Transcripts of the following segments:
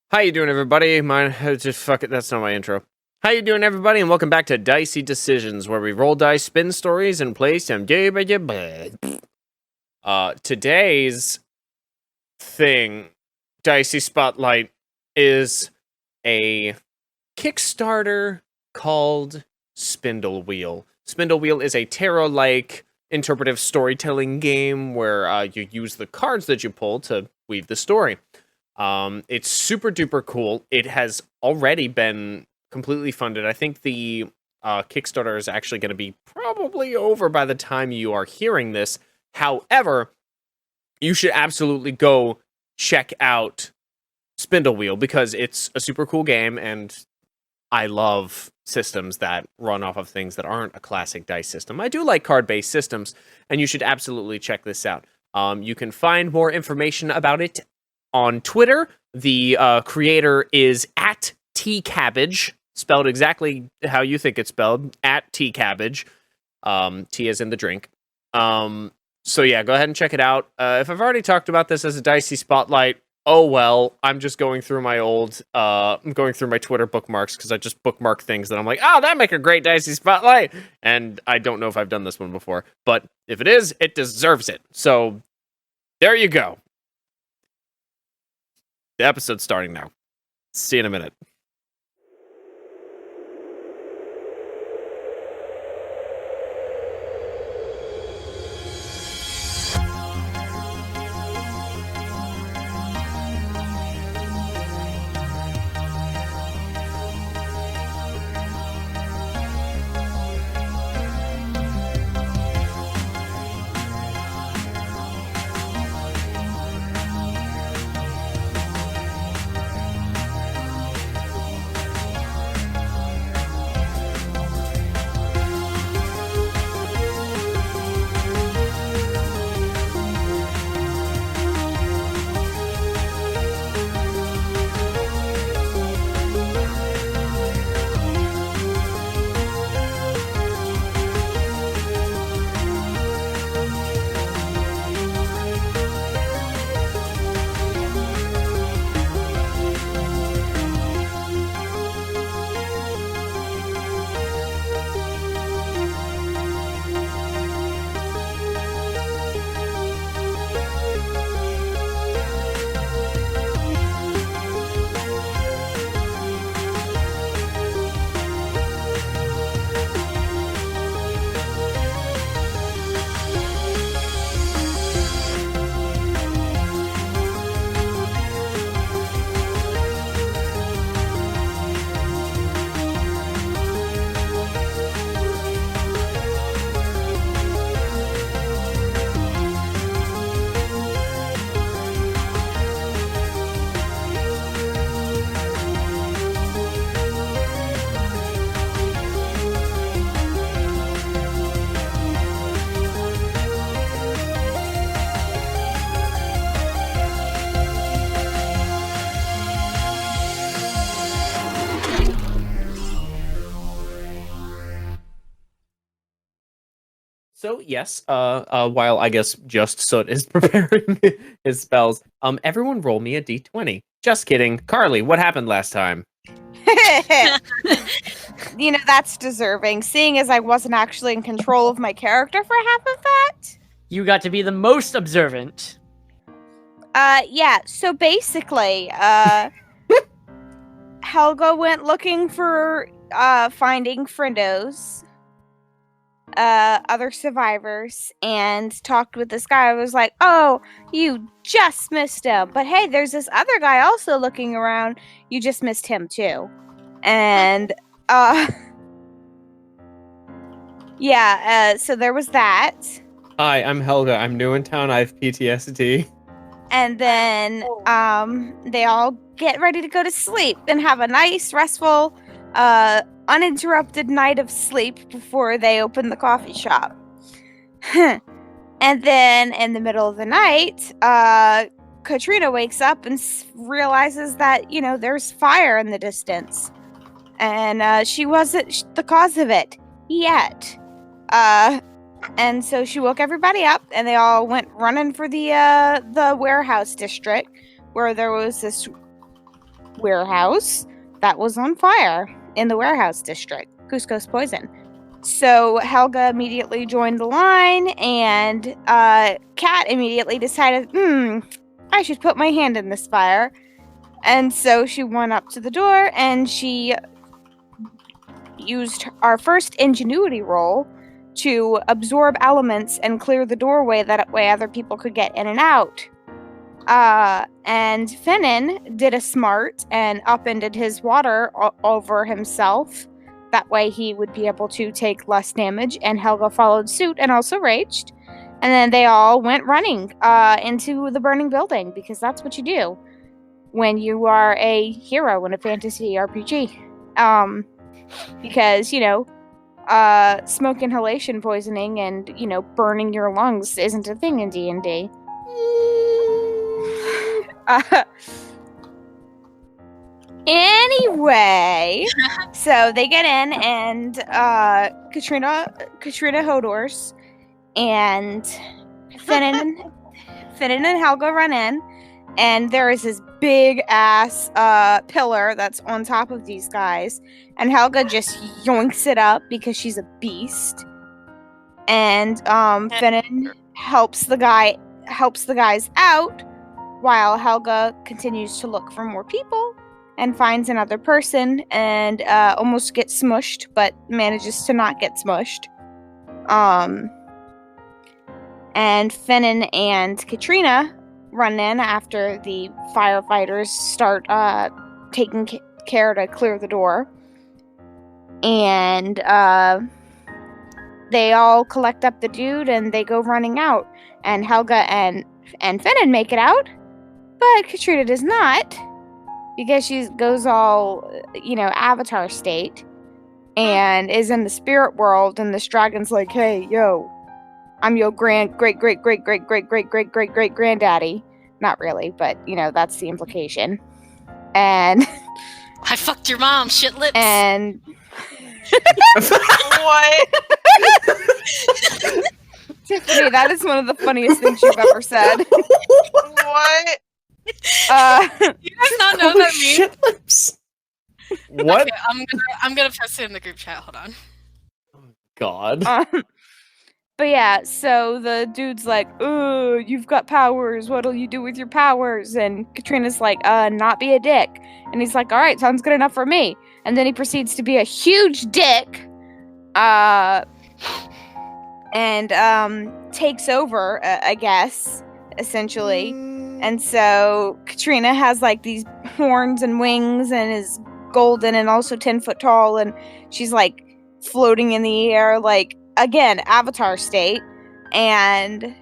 How you doing, everybody? Just fuck it. That's not my intro. How you doing, everybody? And welcome back to Dicey Decisions, where we roll dice, spin stories, and play some. Today's thing, Dicey Spotlight, is a Kickstarter called Spindle Wheel. Spindle Wheel is a tarot-like interpretive storytelling game where you use the cards that you pull to weave the story. It's super duper cool. It has already been completely funded. I think the Kickstarter is actually going to be probably over by the time you are hearing this. However, you should absolutely go check out Spindle Wheel because it's a super cool game, and I love systems that run off of things that aren't a classic dice system. I do like card-based systems, and you should absolutely check this out. You can find more information about it on Twitter. The creator is at tcabbage, spelled exactly how you think it's spelled, at tcabbage. T as in the drink. So yeah, go ahead and check it out. If I've already talked about this as a Dicey Spotlight, oh well. I'm just going through my I'm going through my Twitter bookmarks because I just bookmark things that I'm like, oh, that'd make a great Dicey Spotlight. And I don't know if I've done this one before, but if it is, it deserves it. So there you go. The episode's starting now. See you in a minute. So yes, while I guess Just Soot is preparing his spells, everyone roll me a d20. Just kidding. Carly, what happened last time? That's deserving, seeing as I wasn't actually in control of my character for half of that. You got to be the most observant. Yeah, so basically, Helga went looking for, finding friendos, other survivors, and talked with this guy. I was like, oh, you just missed him. But hey, there's this other guy also looking around. You just missed him too. And, so there was that. Hi, I'm Helga. I'm new in town. I have PTSD. And then, they all get ready to go to sleep and have a nice, restful, uninterrupted night of sleep before they open the coffee shop. And then in the middle of the night, Katrina wakes up and realizes that, there's fire in the distance. And she wasn't the cause of it yet. And so she woke everybody up, and they all went running for the warehouse district, where there was this warehouse that was on fire in the warehouse district, Cusco's Poison. So Helga immediately joined the line, and Kat immediately decided, I should put my hand in this fire. And so she went up to the door, and she used our first ingenuity roll to absorb elements and clear the doorway, that way other people could get in and out. And Finnan did a smart and upended his water over himself. That way he would be able to take less damage, and Helga followed suit and also raged. And then they all went running into the burning building, because that's what you do when you are a hero in a fantasy RPG. Because, smoke inhalation poisoning and, burning your lungs isn't a thing in D&D. Anyway, so they get in, and Katrina Hodors and Finnan and Helga run in, and there is this big ass pillar that's on top of these guys, and Helga just yoinks it up because she's a beast, and Finnan helps the guys out, while Helga continues to look for more people and finds another person and almost gets smushed, but manages to not get smushed. And Finnan and Katrina run in after the firefighters start taking care to clear the door. And they all collect up the dude, and they go running out. And Helga and Finnan make it out, but Katrina does not, because she goes all, Avatar state, and is in the spirit world, and this dragon's like, hey, yo, I'm your great-great-great-great-great-great-great-great-great-granddaddy. Not really, but, that's the implication. And... I fucked your mom, shit lips. And... What? Tiffany, that is one of the funniest things you've ever said. What? You guys not know that meme? Shit lips. What? Okay, I'm gonna post it in the group chat. Hold on. God. But yeah, so the dude's like, you've got powers. What'll you do with your powers? And Katrina's like, not be a dick. And he's like, all right, sounds good enough for me. And then he proceeds to be a huge dick. And takes over, I guess, essentially. And so Katrina has like these horns and wings and is golden and also 10 foot tall, and she's like floating in the air, like, again, Avatar state. And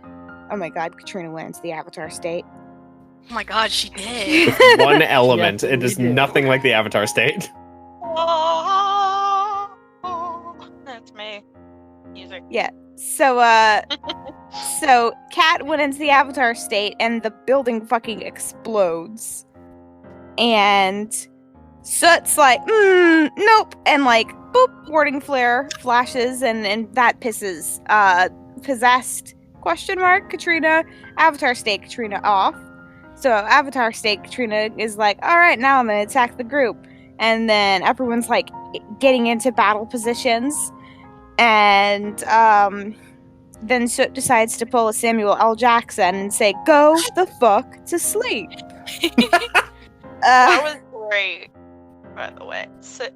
oh my god, Katrina wins the Avatar state. Oh my god, she did. With one element, Yes, it is we did. nothing like the Avatar state. Oh, that's me. Music. Yeah. So so Kat went into the Avatar state, and the building fucking explodes. And Soot's like, nope, and like, boop, warding flare flashes, and that pisses possessed Katrina, Avatar state Katrina off. So Avatar state Katrina is like, all right, now I'm gonna attack the group. And then everyone's like getting into battle positions, and then Soot decides to pull a Samuel L. Jackson and say, go the fuck to sleep. That was great, by the way.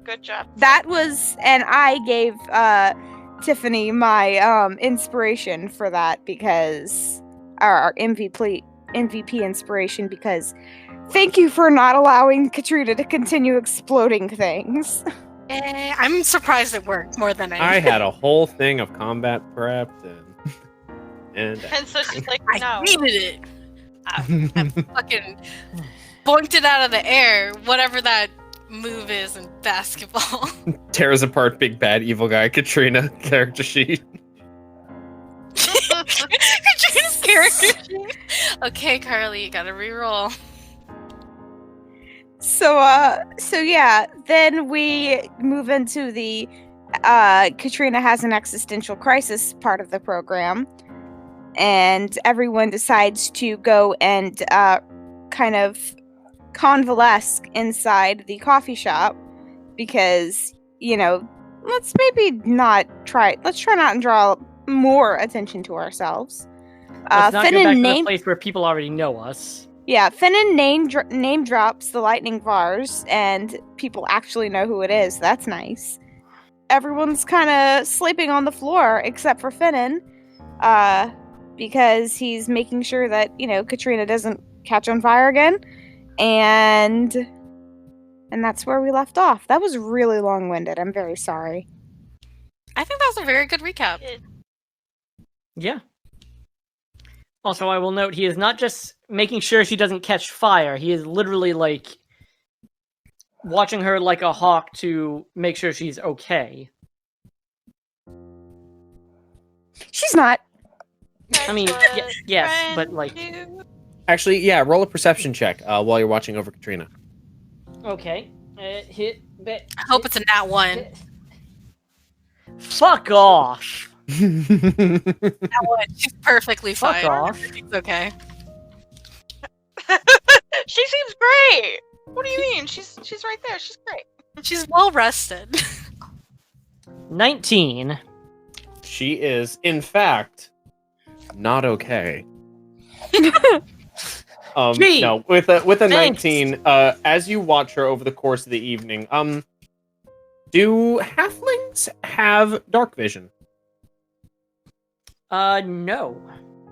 Good job. That was, and I gave Tiffany my inspiration for that, because our MVP inspiration, because thank you for not allowing Katrina to continue exploding things. I'm surprised it worked more than I anything. had a whole thing of combat prepped and And so she's like, I no. needed it. I fucking boinked it out of the air, whatever that move is in basketball. tears apart big bad evil guy Katrina character sheet. Katrina's character sheet. Okay, Carly, you gotta reroll. So yeah, then we move into the Katrina has an existential crisis part of the program, and everyone decides to go and kind of convalesce inside the coffee shop because, let's try not and draw more attention to ourselves. Let's not go Finnan back to the name place where people already know us. Finnan name drops the lightning vase, and people actually know who it is. That's nice. Everyone's kind of sleeping on the floor except for Finnan, because he's making sure that Katrina doesn't catch on fire again, and that's where we left off. That was really long-winded. I'm very sorry. I think that was a very good recap. Yeah. Also, I will note he is not just making sure she doesn't catch fire. He is literally watching her like a hawk to make sure she's okay. She's not. I mean, yes, but Actually, yeah, roll a perception check while you're watching over Katrina. Okay. Hit. I hope it's a nat 1. Fuck off. Nat 1. She's perfectly fine. Fuck off. It's okay. She seems great. What do you mean? She's right there. She's great. She's well rested. 19. She is, in fact, not okay. Gee, No, with a thanks. 19, as you watch her over the course of the evening, do halflings have dark vision? No.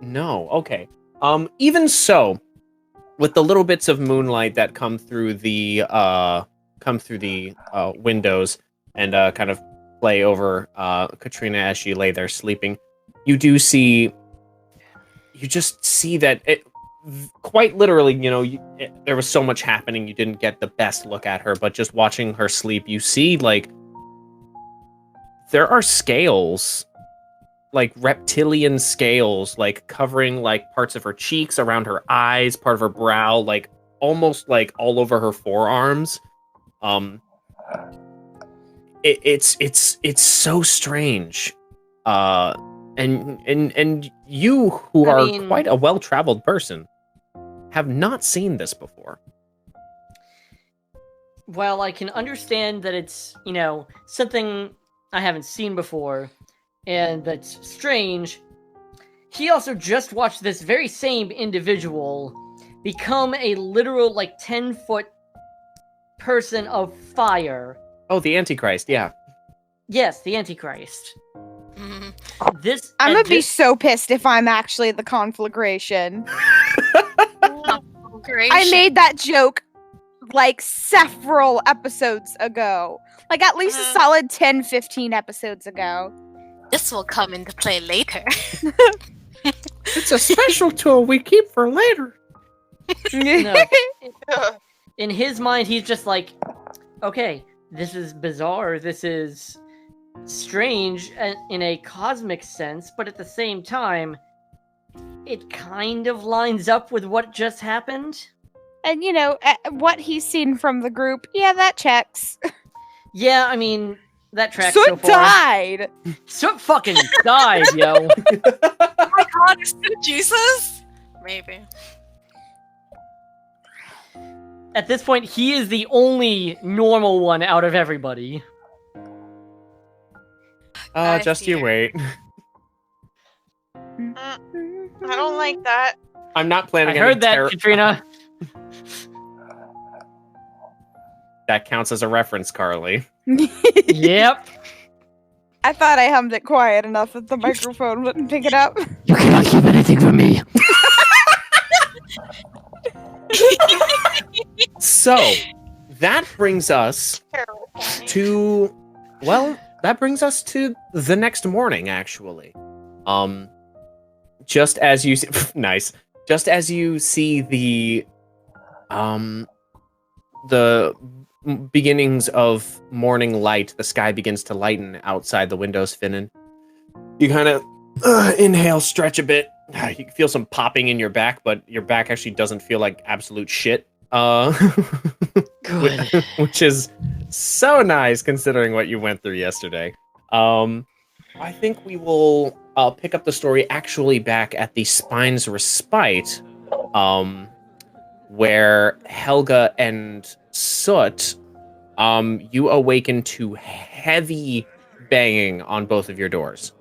No, okay. Even so, with the little bits of moonlight that come through the windows and kind of play over Katrina as she lay there sleeping, you just see that it quite literally, there was so much happening, you didn't get the best look at her, but just watching her sleep, you see, there are scales, reptilian scales, covering, parts of her cheeks, around her eyes, part of her brow, almost, all over her forearms. It's so strange. And you, who are quite a well-traveled person, have not seen this before. Well, I can understand that it's, something I haven't seen before, and that's strange. He also just watched this very same individual become a literal, 10-foot person of fire. Oh, the Antichrist, yeah. Yes, the Antichrist. Mhm. I'm gonna be so pissed if I'm actually the conflagration. Great. I made that joke several episodes ago. At least a solid 10, 15 episodes ago. This will come into play later. It's a special tool we keep for later. No. In his mind, he's just okay, this is bizarre, this is strange in a cosmic sense, but at the same time, it kind of lines up with what just happened. And, what he's seen from the group, yeah, that checks. Yeah, I mean, that tracks Soot so far. died! Soot fucking died, yo. Oh my god, is it Jesus? Maybe. At this point, he is the only normal one out of everybody. Just you wait. I don't like that. I'm not planning I any heard that, Katrina. That counts as a reference, Carly. Yep. I thought I hummed it quiet enough that the microphone wouldn't pick it up. You cannot keep anything from me. So, that brings us Terrible. to the next morning, actually. Just as you see, nice. Just as you see the beginnings of morning light, the sky begins to lighten outside the windows, Finnan. You kind of inhale, stretch a bit. You can feel some popping in your back, but your back actually doesn't feel like absolute shit. Good. Which is so nice considering what you went through yesterday. I think we will pick up the story actually back at the Spine's Respite, where Helga and Soot, you awaken to heavy banging on both of your doors.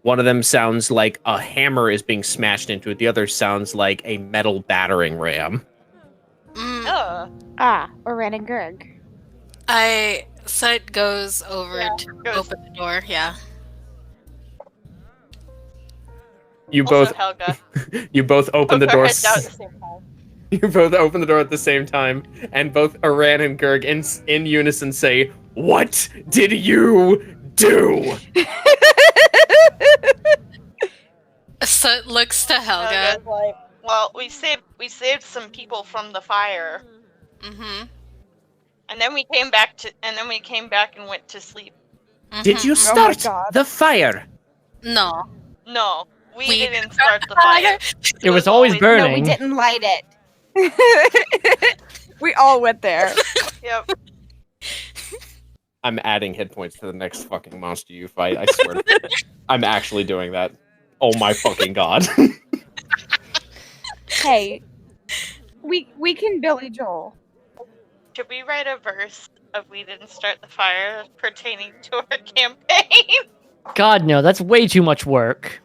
One of them sounds like a hammer is being smashed into it. The other sounds like a metal battering ram. Oran and Gurg. Sut goes over to open the door. Yeah. You Also both Helga. you both open the Poke our door. heads out at the same time. You both open the door at the same time, and both Oran and Gurg in unison say, "What did you do?" Sut looks to Helga. Helga's like, well, we saved some people from the fire, Mm-hmm. and then we came back and went to sleep. Did you Oh my start God. the fire? No. No, we We didn't start the fire. It was always No, we burning. didn't light it. We all went there. Yep. I'm adding hit points to the next fucking monster you fight. I swear. I'm actually doing that. Oh my fucking god. Hey, we can Billy Joel. Should we write a verse of "We didn't start the fire" pertaining to our campaign? God, no, that's way too much work.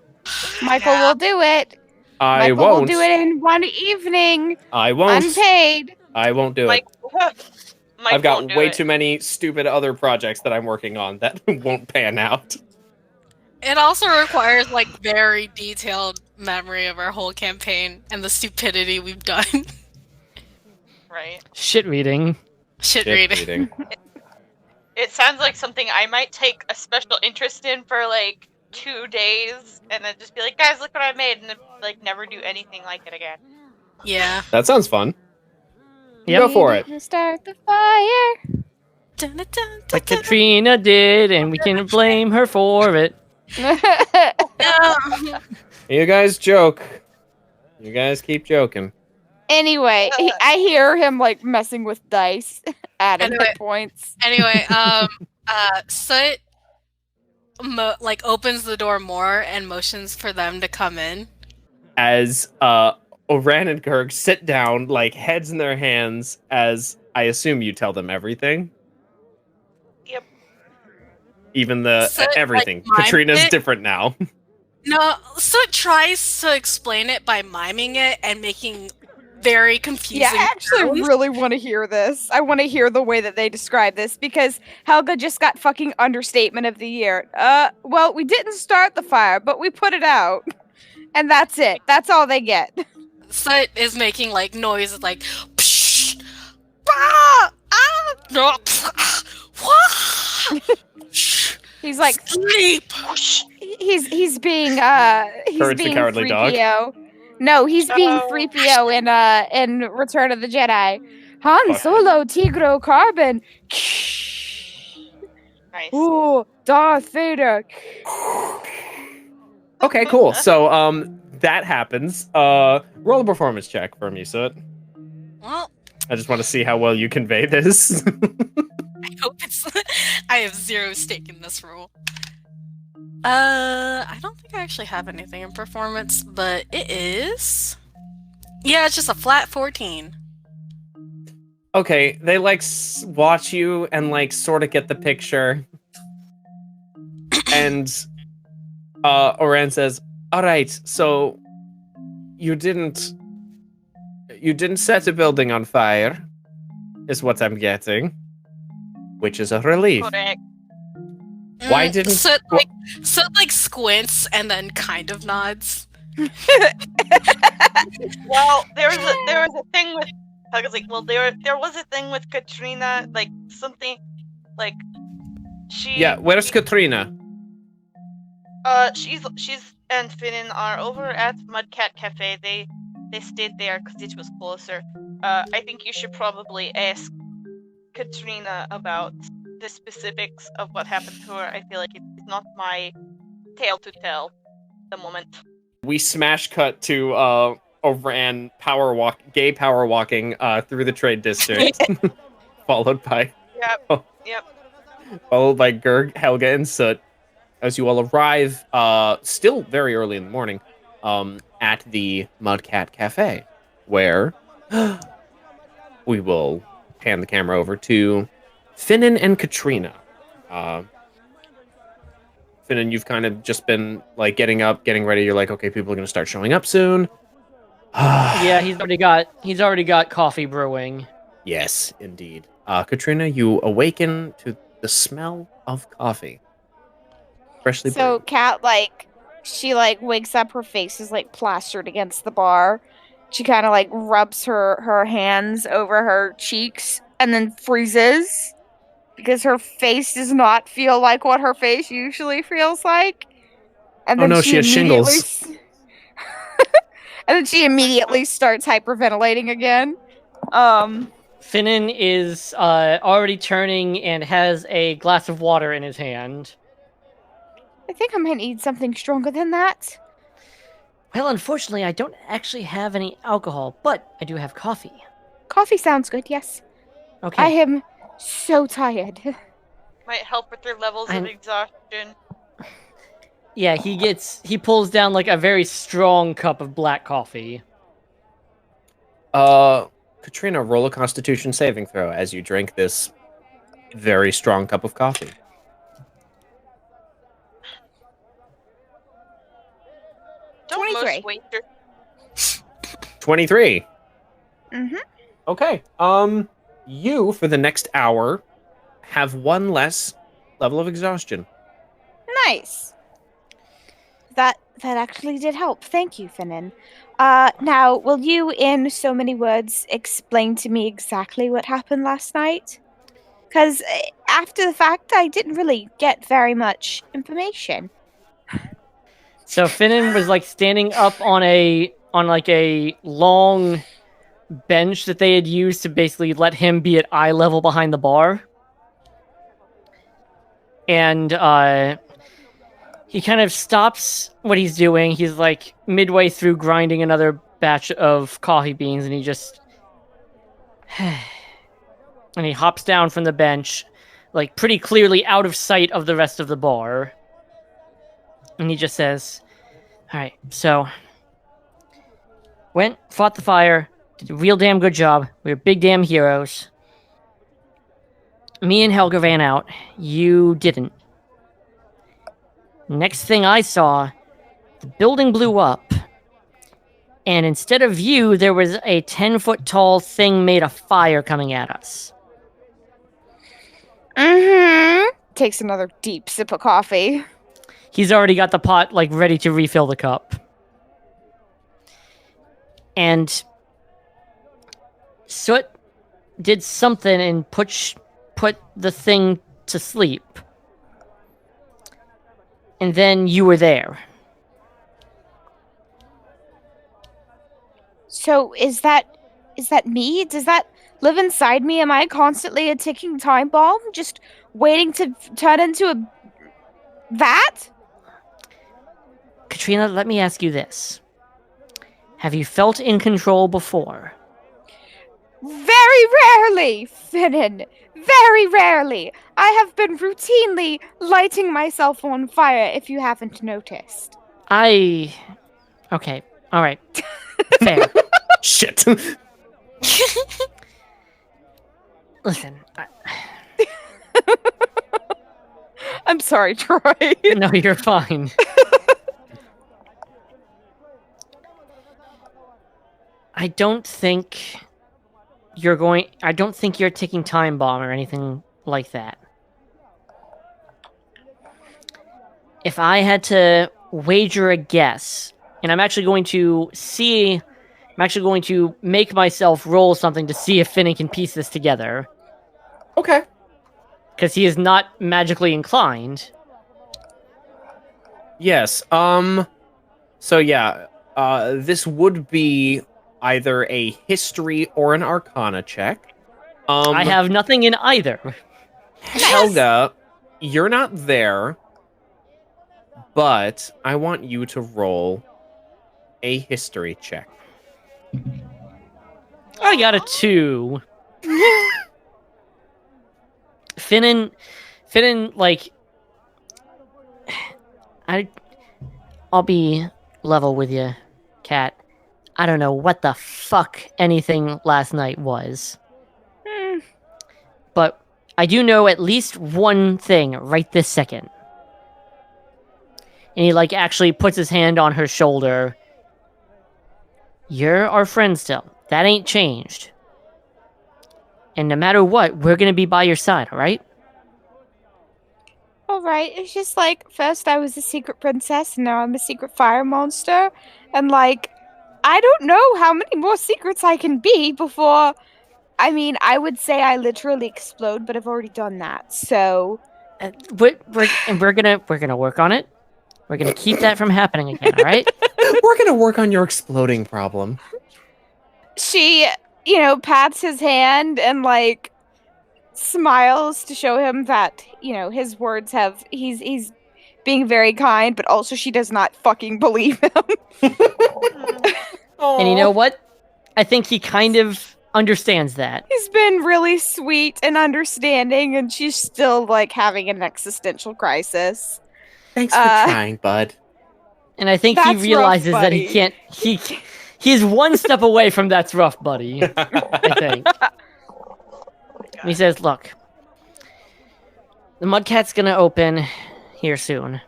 Michael will do it. I Michael won't. will do it in one evening, I won't. unpaid. I won't do it. Mike I've got won't do way it. too many stupid other projects that I'm working on that won't pan out. It also requires like very detailed memory of our whole campaign and the stupidity we've done. Right. Shit reading. Shit Shit reading. It sounds like something I might take a special interest in for like 2 days, and then just be like, "Guys, look what I made," and then, like never do anything like it again. Yeah. That sounds fun. Yep. Go for it. Start the fire. Dun, dun, dun, Like dun, Katrina did, and we can blame her for it. dun. You guys joke. You guys keep joking. Anyway, I hear him like messing with dice, adding Anyway. hit points. Anyway, Soot like opens the door more and motions for them to come in. As Oran and Gurg sit down, like heads in their hands, as I assume you tell them everything. Yep. Even the So, like, everything. mime Katrina's it? different now. No, Soot tries to explain it by miming it and making very confusing Yeah, I actually sounds. really want to hear this. I want to hear the way that they describe this because Helga just got fucking understatement of the year. Well, we didn't start the fire, but we put it out. And that's it. That's all they get. Soot is making like noises like psh, bah, ah, no, He's like sleep. he's being Courage the Cowardly Dog. 3PO. No, he's being Oh. 3PO in Return of the Jedi. Han Fuck. Solo Tigro Carbon. Nice. Ooh, Darth Vader. Okay, cool. So that happens. Roll a performance check for me, Soot. Well, I just want to see how well you convey this. I hope it's. I have zero stake in this role. I don't think I actually have anything in performance, but it is. Yeah, it's just a flat 14. Okay, they like watch you and like sort of get the picture. And Oran says, "All right, so you didn't set a building on fire, is what I'm getting, which is a relief. Correct. Why didn't- Soot like squints and then kind of nods. Well, there was a thing with. I was like, well, there was a thing with Katrina, like something, like she. Yeah, where's Katrina? She's and Finn are over at Mudcat Café. They stayed there because it was closer. I think you should probably ask Katrina about the specifics of what happened to her. I feel like it's not my tale to tell at the moment. We smash cut to Oran gay power walking through the trade district, followed by Gurg, Helga, and Soot. As you all arrive, still very early in the morning, at the Mudcat Café. where we will pan the camera over to Finnan and Katrina. Finnan, you've kind of just been like getting up, getting ready. You're like, okay, people are gonna start showing up soon. Yeah, he's already got coffee brewing. Yes, indeed. Katrina, you awaken to the smell of coffee. Freshly So brewed. Kat, she wakes up, her face is plastered against the bar. She kind of rubs her hands over her cheeks and then freezes because her face does not feel like what her face usually feels like. And Oh then no, she has shingles. and then she immediately starts hyperventilating again. Finnan is already turning and has a glass of water in his hand. I think I'm gonna need something stronger than that. Well, unfortunately, I don't actually have any alcohol, but I do have coffee. Coffee sounds good, yes. Okay. I am so tired. Might help with their levels of exhaustion. Yeah, he pulls down like a very strong cup of black coffee. Katrina, roll a Constitution saving throw as you drink this very strong cup of coffee. Don't 23. most waiters 23. Mm-hmm. Okay. You for the next hour have one less level of exhaustion. Nice. That actually did help. Thank you, Finnan. Now, will you, in so many words, explain to me exactly what happened last night? Because after the fact, I didn't really get very much information. So Finnan was like standing up on a long bench that they had used to basically let him be at eye level behind the bar. And he kind of stops what he's doing. He's like midway through grinding another batch of coffee beans, and he just and he hops down from the bench, like pretty clearly out of sight of the rest of the bar. And he just says, "All right, so went, fought the fire, did a real damn good job. We were big damn heroes. Me and Helga ran out. You didn't. Next thing I saw, the building blew up. And instead of you, there was a 10-foot tall thing made of fire coming at us." Mm-hmm. Takes another deep sip of coffee. He's already got the pot, like, ready to refill the cup. And Soot did something and put the thing to sleep. And then you were there. So is that me? Does that live inside me? Am I constantly a ticking time bomb, just waiting to turn into that? Katrina, let me ask you this. Have you felt in control before? Very rarely, Finnan. Very rarely. I have been routinely lighting myself on fire, if you haven't noticed. Okay. Alright. Fair. Shit. Listen. I'm sorry, Troy. No, you're fine. I don't think you're a ticking time bomb or anything like that. If I had to wager a guess, and I'm actually going to make myself roll something to see if Finnan can piece this together. Okay. Because he is not magically inclined. Yes. So yeah, this would be either a history or an arcana check. I have nothing in either. Helga, you're not there, but I want you to roll a history check. I got a 2. Finnan, like, I'll be level with you, Kat. I don't know what the fuck anything last night was. But I do know at least one thing right this second. And he, like, actually puts his hand on her shoulder. You're our friend still. That ain't changed. And no matter what, we're gonna be by your side, alright? Alright, it's just like, first I was a secret princess, and now I'm a secret fire monster. And like, I don't know how many more secrets I can be before. I mean, I would say I literally explode, but I've already done that, so. We're gonna work on it. We're gonna keep that from happening again, alright? We're gonna work on your exploding problem. She, pats his hand and like smiles to show him that, his words have he's being very kind, but also she does not fucking believe him. And you know what? I think he kind of understands that. He's been really sweet and understanding, and she's still like having an existential crisis. Thanks for trying, bud. And I think he That's realizes rough, that he buddy. can't. He's one step away from that's rough, buddy. I think. And he says, "Look, the Mudcat's gonna open here soon.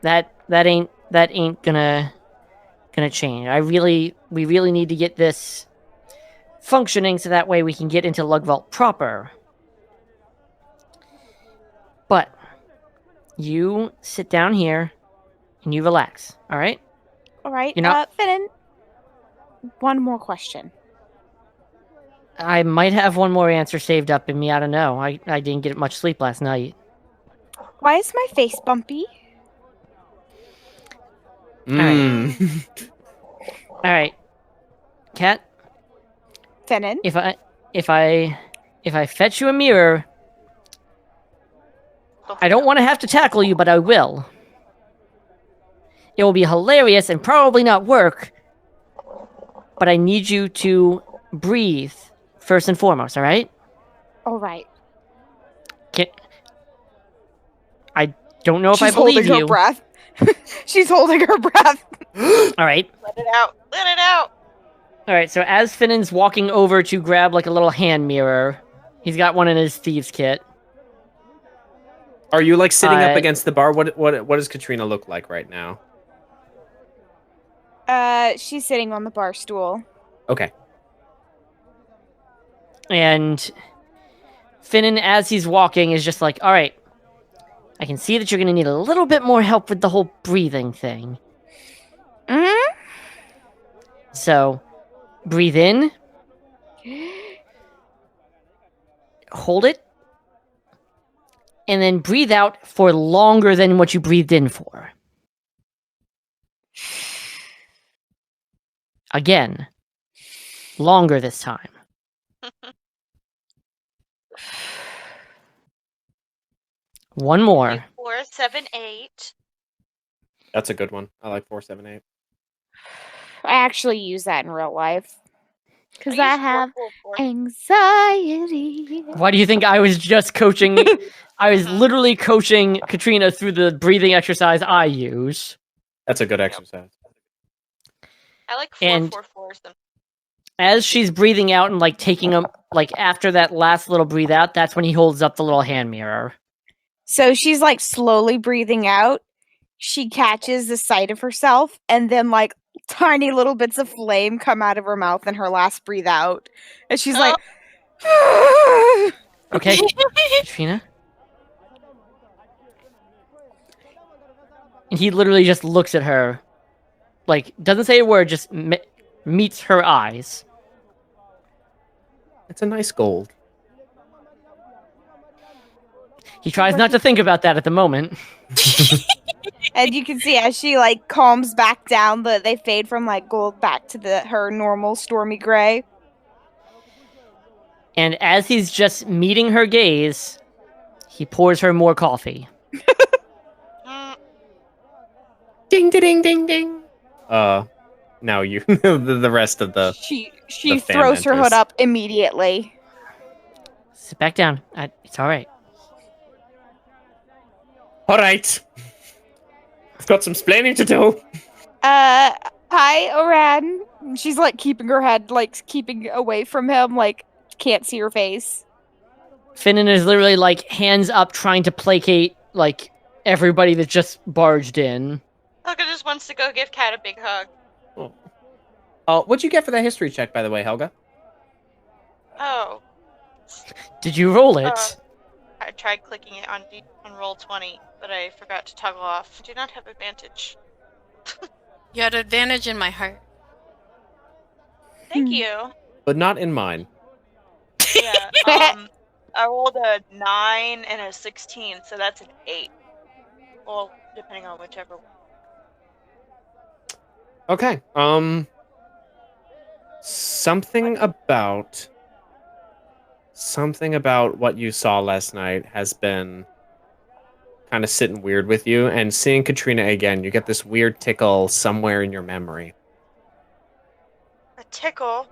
That ain't gonna change. We really need to get this functioning so that way we can get into Lug Vault proper. But you sit down here and you relax, all right? All right, You're not- Finn. One more question. I might have one more answer saved up in me. I don't know. I didn't get much sleep last night. Why is my face bumpy? Mm. All right, Cat. Finnan? If I fetch you a mirror, I don't want to have to tackle you, but I will. It will be hilarious and probably not work, but I need you to breathe first and foremost, all right? All right. I don't know if I She's believe holding you. her breath. She's holding her breath. All right. Let it out. Let it out. All right, so as Finnan's walking over to grab like a little hand mirror, he's got one in his thieves kit. Are you like sitting up I- against the bar? What does Katrina look like right now? She's sitting on the bar stool. Okay. And Finnan, as he's walking, is just like, all right, I can see that you're going to need a little bit more help with the whole breathing thing. Mm-hmm. So, breathe in. Hold it. And then breathe out for longer than what you breathed in for. Again. Longer this time. One more. 4, 7, 8. That's a good one. I like 4, 7, 8. I actually use that in real life. Because I I use have 4, 4, 4. anxiety. Why do you think I was just coaching? I was literally coaching Katrina through the breathing exercise I use. That's a good exercise. I like 4, And- 4, 4s. As she's breathing out and like taking a like after that last little breathe out, that's when he holds up the little hand mirror. So she's like slowly breathing out. She catches the sight of herself, and then like tiny little bits of flame come out of her mouth in her last breathe out. And she's like, Okay, Katrina. And he literally just looks at her, like doesn't say a word, just meets her eyes. It's a nice gold. He tries not to think about that at the moment. and you can see as she like calms back down, they fade from like gold back to her normal stormy gray. And as he's just meeting her gaze, he pours her more coffee. Mm, Ding, ding, ding, ding. Now you the rest of the. She the fan throws her hood enters. up immediately. Sit back down. It's all right. All right. I've got some splaining to do. Hi, Oran. She's like keeping her head, like keeping away from him, like can't see her face. Finnan is literally like hands up trying to placate like everybody that just barged in. Helga just wants to go give Cat a big hug. What'd you get for that history check, by the way, Helga? Oh, Did you roll it? I tried clicking it on roll 20, but I forgot to toggle off. I do not have advantage. You had advantage in my heart. Thank you. But not in mine. Yeah. I rolled a 9 and a 16, so that's an 8. Well, depending on whichever. Okay. Something about what you saw last night has been kind of sitting weird with you, and seeing Katrina again, you get this weird tickle somewhere in your memory. A tickle?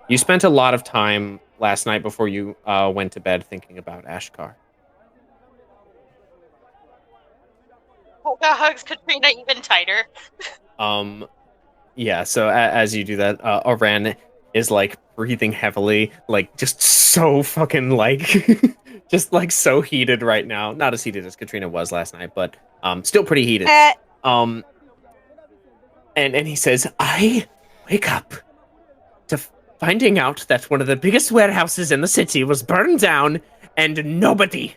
You spent a lot of time last night before you went to bed thinking about Ashkar. Helga hugs Katrina even tighter. Yeah, so as you do that, Oran is like breathing heavily, like just so fucking like just like so heated right now. Not as heated as Katrina was last night, but still pretty heated. And he says, I wake up to finding out that one of the biggest warehouses in the city was burned down and nobody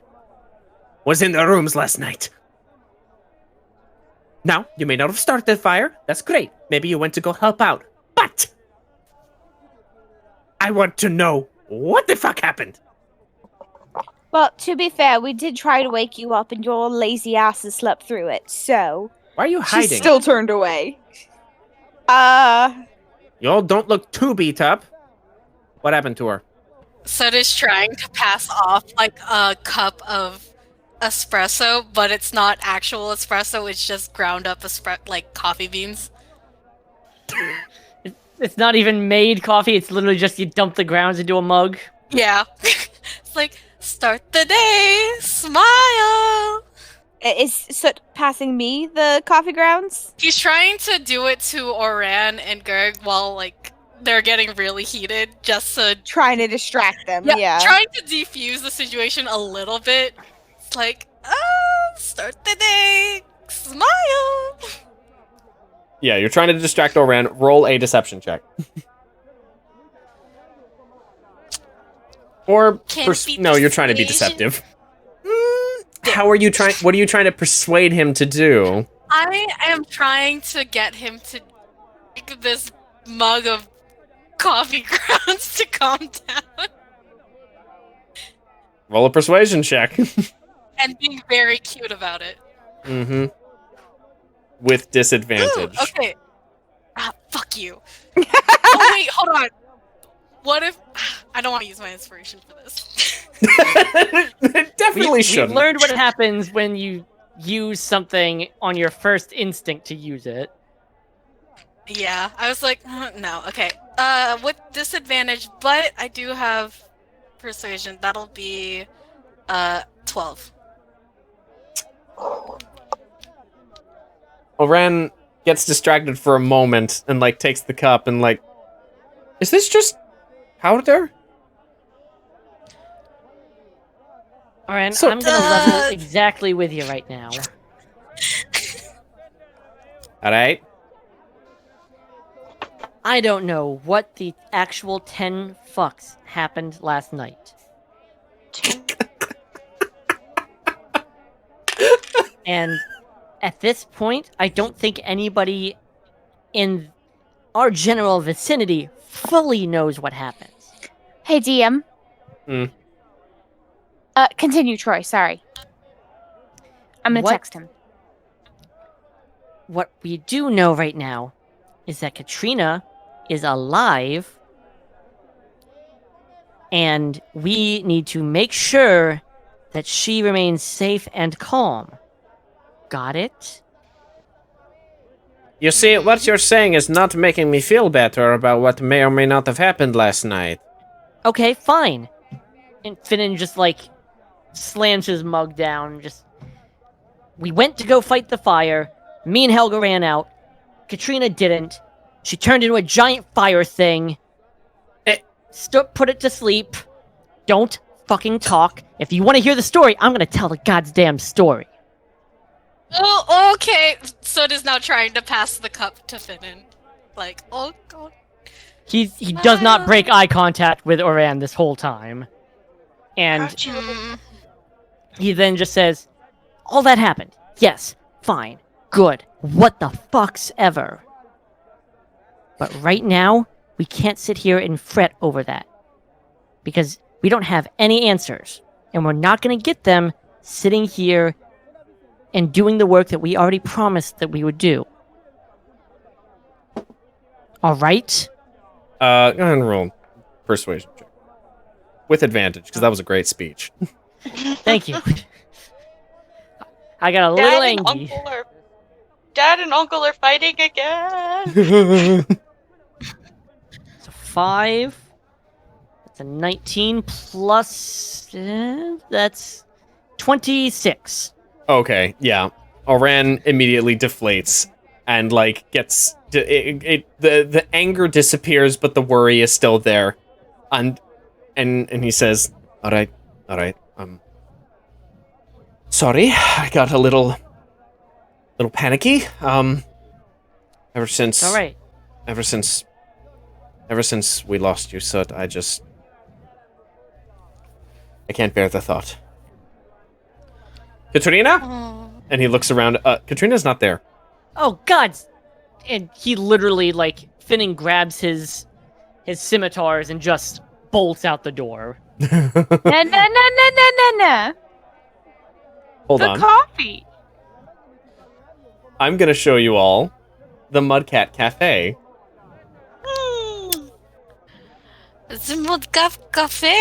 was in the rooms last night. Now, you may not have started the fire. That's great. Maybe you went to go help out. But I want to know what the fuck happened. Well, to be fair, we did try to wake you up and your lazy asses slept through it, so... Why are you hiding? She's still turned away. Y'all don't look too beat up. What happened to her? Sud is trying to pass off like a cup of espresso, but it's not actual espresso, it's just ground up like coffee beans. It's not even made coffee, it's literally just you dump the grounds into a mug. Yeah. It's like, start the day, smile! Is Soot passing me the coffee grounds? He's trying to do it to Oran and Gerg while, like, they're getting really heated, just to... Trying to distract them, yeah. Trying to defuse the situation a little bit. It's like, start the day, smile! Yeah, you're trying to distract Oran. Roll a deception check. Or no, you're trying to be deceptive. How are you trying? What are you trying to persuade him to do? I am trying to get him to drink this mug of coffee grounds to calm down. Roll a persuasion check. And being very cute about it. Mm-hmm. With disadvantage. Ooh, okay. Fuck you. Oh wait, hold on. What if I don't want to use my inspiration for this? Definitely shouldn't. We've learned what happens when you use something on your first instinct to use it. Yeah, I was like, no, okay. With disadvantage, but I do have persuasion. That'll be 12. Oran gets distracted for a moment and like takes the cup and like, is this just powder? Alright, So- I'm gonna level exactly with you right now. Alright. I don't know what the actual 10 fucks happened last night. And at this point, I don't think anybody in our general vicinity fully knows what happens. Hey, DM. Continue, Troy, sorry. I'm gonna What- text him. What we do know right now is that Katrina is alive, and we need to make sure that she remains safe and calm. Got it? You see, what you're saying is not making me feel better about what may or may not have happened last night. Okay, fine. And Finnan just, like, slams his mug down. We went to go fight the fire. Me and Helga ran out. Katrina didn't. She turned into a giant fire thing. Put it to sleep. Don't fucking talk. If you want to hear the story, I'm gonna tell the goddamn story. Oh, okay. Soot is now trying to pass the cup to Finnan. Like, oh god. He does not break eye contact with Oran this whole time. And How'd you- Hmm. he then just says, all that happened. Yes, fine, good, what the fuck's ever. But right now, we can't sit here and fret over that. Because we don't have any answers. And we're not gonna get them sitting here and doing the work that we already promised that we would do. Alright? Go ahead and roll persuasion check. With advantage, because that was a great speech. Thank you. I got a little angry. Dad and Uncle are fighting again. So 5. That's a 19 plus... that's 26. Okay, Oran immediately deflates and like gets the anger disappears, but the worry is still there, and he says, "All right, sorry, I got a little panicky. Ever since All right. ever since we lost you, so I can't bear the thought." Katrina? Oh. And he looks around. Katrina's not there. Oh God! And he literally Finnan grabs his scimitars and just bolts out the door. No. Hold The on. coffee. I'm gonna show you all the Mudcat Café. The Mudcat Café?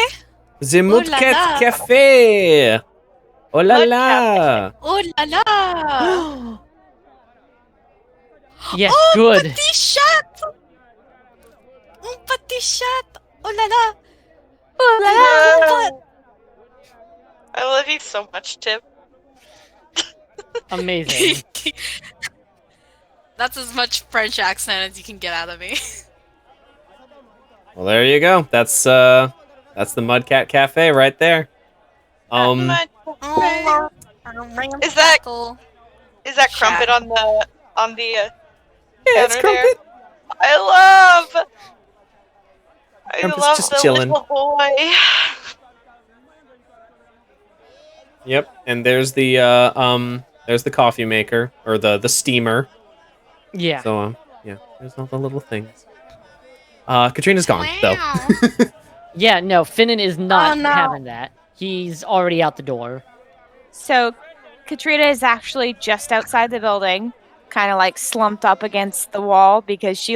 The Oh la Mudcat la. Café! Oh la la! Oh la la! Yes, Oh, good. petit chat! Oh, petit chat! Oh la la! Oh I love you so much, Tip. Amazing. That's as much French accent as you can get out of me. Well, there you go. That's the Mudcat Cafe right there. Oh, Is that- cool? Is that Crumpet on the yeah, it's counter there? Crumpet. I Crumpet's love just the chilling. little boy. Yep, and there's the coffee maker or the steamer. Yeah. So yeah, there's all the little things. Katrina's gone though. Yeah, no, Finnan is not Oh, no. having that. He's already out the door. So, Katrina is actually just outside the building, kind of slumped up against the wall because she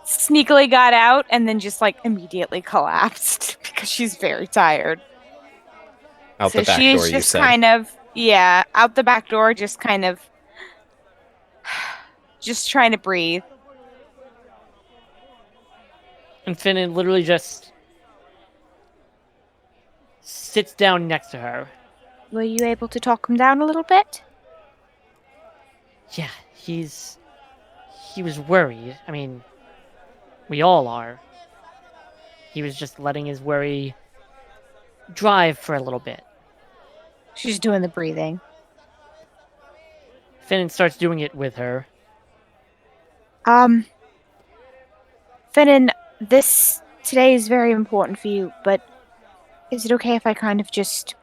sneakily got out and then just immediately collapsed because she's very tired. Out So the back she's door, you just said. out the back door, just trying to breathe. And Finnan literally just sits down next to her. Were you able to talk him down a little bit? Yeah, he was worried. I mean, we all are. He was just letting his worry drive for a little bit. She's doing the breathing. Finnan starts doing it with her. Finnan, today is very important for you, but is it okay if I kind of just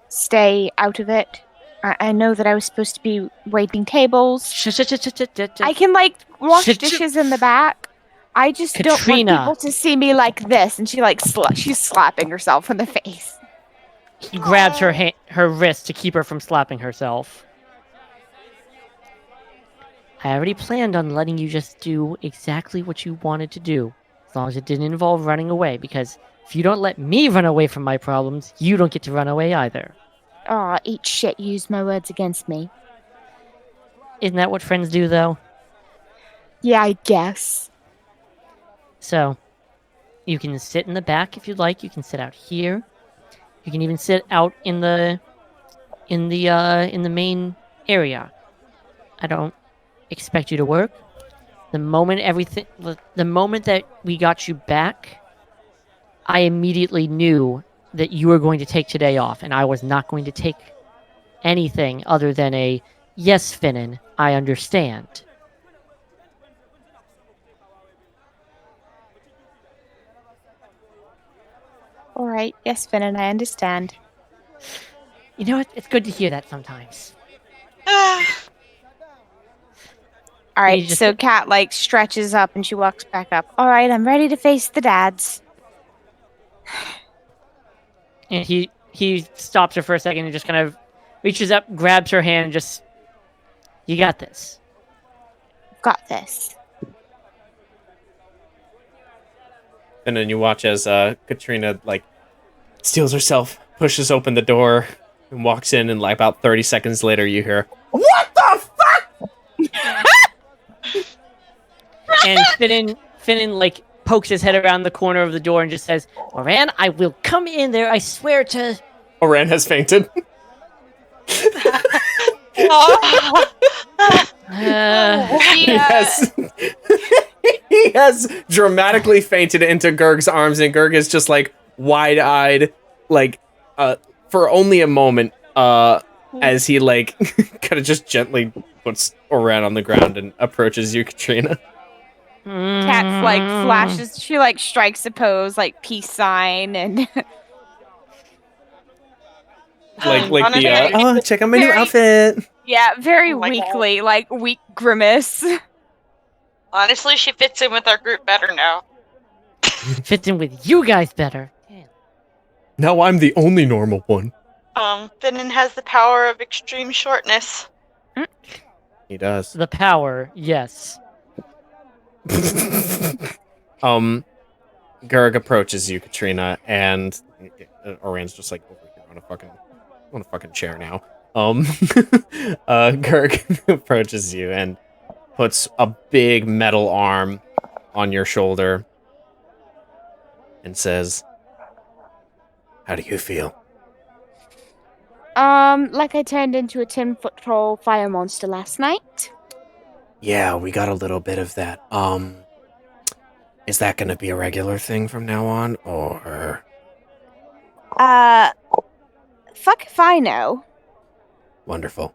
stay out of it? I know that I was supposed to be waiting tables. I can wash Shh. dishes in the back. I just don't Katrina. want people to see me like this. And she's slapping herself in the face. He grabs her wrist to keep her from slapping herself. I already planned on letting you just do exactly what you wanted to do, as long as it didn't involve running away, because if you don't let me run away from my problems, you don't get to run away either. Aw, eat shit. You used my words against me. Isn't that what friends do, though? Yeah, I guess. So, you can sit in the back if you'd like. You can sit out here. You can even sit out in the main area. I don't expect you to work. The moment that we got you back, I immediately knew that you were going to take today off, and I was not going to take anything other than a yes, Finnan, I understand. All right. Yes, Finn, and I understand. You know what? It's good to hear that sometimes. All right. You just- So Kat like stretches up and she walks back up. All right. I'm ready to face the dads. And he stops her for a second and just kind of reaches up, grabs her hand, and just, you got this. Got this. And then you watch as Katrina like steals herself, pushes open the door, and walks in, and like about 30 seconds later you hear, "What the fuck?" And Finnan like pokes his head around the corner of the door and just says, Moran, I will come in there, I swear to... Oran has fainted. He has dramatically fainted into Gerg's arms, and Gerg is just like wide-eyed, like for only a moment, as he like kind of just gently puts Oran on the ground and approaches you, Katrina. Kat's like flashes. She like strikes a pose, like peace sign, and like Honestly, oh, check out my new very- outfit. yeah, very Oh my God. weakly, like weak grimace. Honestly, she fits in with our group better now. Fits in with you guys better. Damn. Now I'm the only normal one. Finnan has the power of extreme shortness. He does. The power, yes. Gerg approaches you, Katrina, and Oran's just like over here on a fucking chair now. Gerg approaches you and puts a big metal arm on your shoulder and says, "How do you feel?" Like I turned into a 10-foot tall fire monster last night. Yeah, we got a little bit of that. Is that gonna be a regular thing from now on, or? Fuck if I know. Wonderful.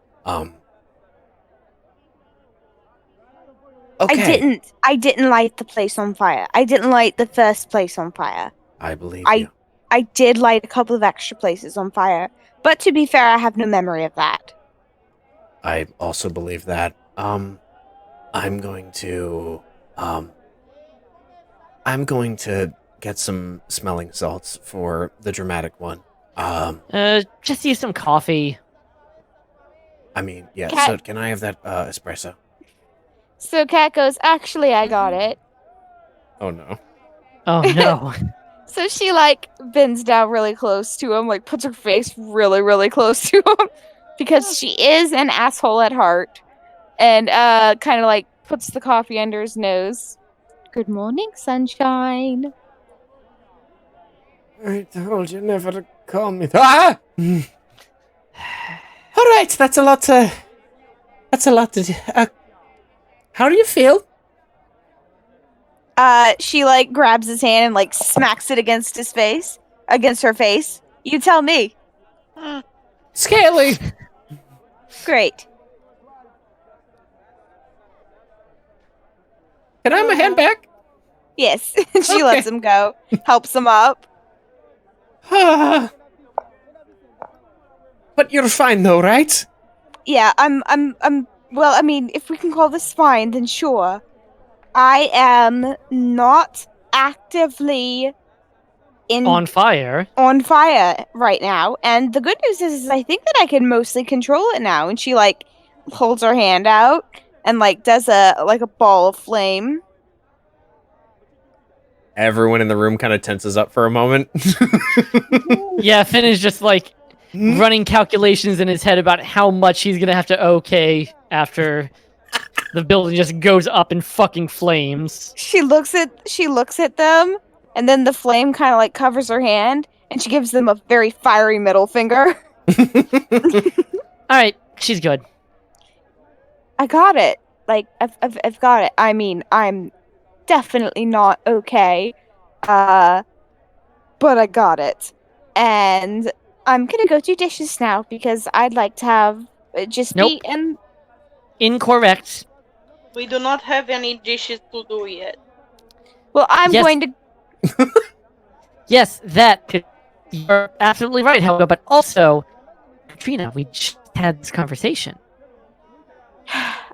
Okay. I didn't light the place on fire. I didn't light the first place on fire. I believe I- you. I did light a couple of extra places on fire. But to be fair, I have no memory of that. I also believe that. I'm going to get some smelling salts for the dramatic one. Just use some coffee. I mean, yeah, Cat- so can I have that espresso? So Kat goes, actually, I got it. Oh no. Oh no. So she, like, bends down really close to him, like, puts her face really, really close to him. Because she is an asshole at heart. And, kind of, like, puts the coffee under his nose. Good morning, sunshine. I told you never to call me. Ah! All right, that's a lot to do. How do you feel? She, like, grabs his hand and, like, smacks it against her face. You tell me. Scaly. Great. Can I have my hand back? Yes. She Okay. lets him go. Helps him up. But you're fine though, right? Yeah, I'm well, I mean, if we can call this fine, then sure. I am not actively On fire. on fire right now, and the good news is I think that I can mostly control it now. And she like holds her hand out and like does a ball of flame. Everyone in the room kind of tenses up for a moment. Yeah, Finn is just like running calculations in his head about how much he's gonna have to okay after the building just goes up in fucking flames. She looks at them, and then the flame kind of like covers her hand, and she gives them a very fiery middle finger. Alright, she's good. I got it. Like, I've got it. I mean, I'm definitely not okay. But I got it. And I'm gonna go do dishes now because I'd like to have just Nope. me and Incorrect. We do not have any dishes to do yet. well, I'm Yes. going to Yes, you're absolutely right, Helga, but also, Katrina, we just had this conversation.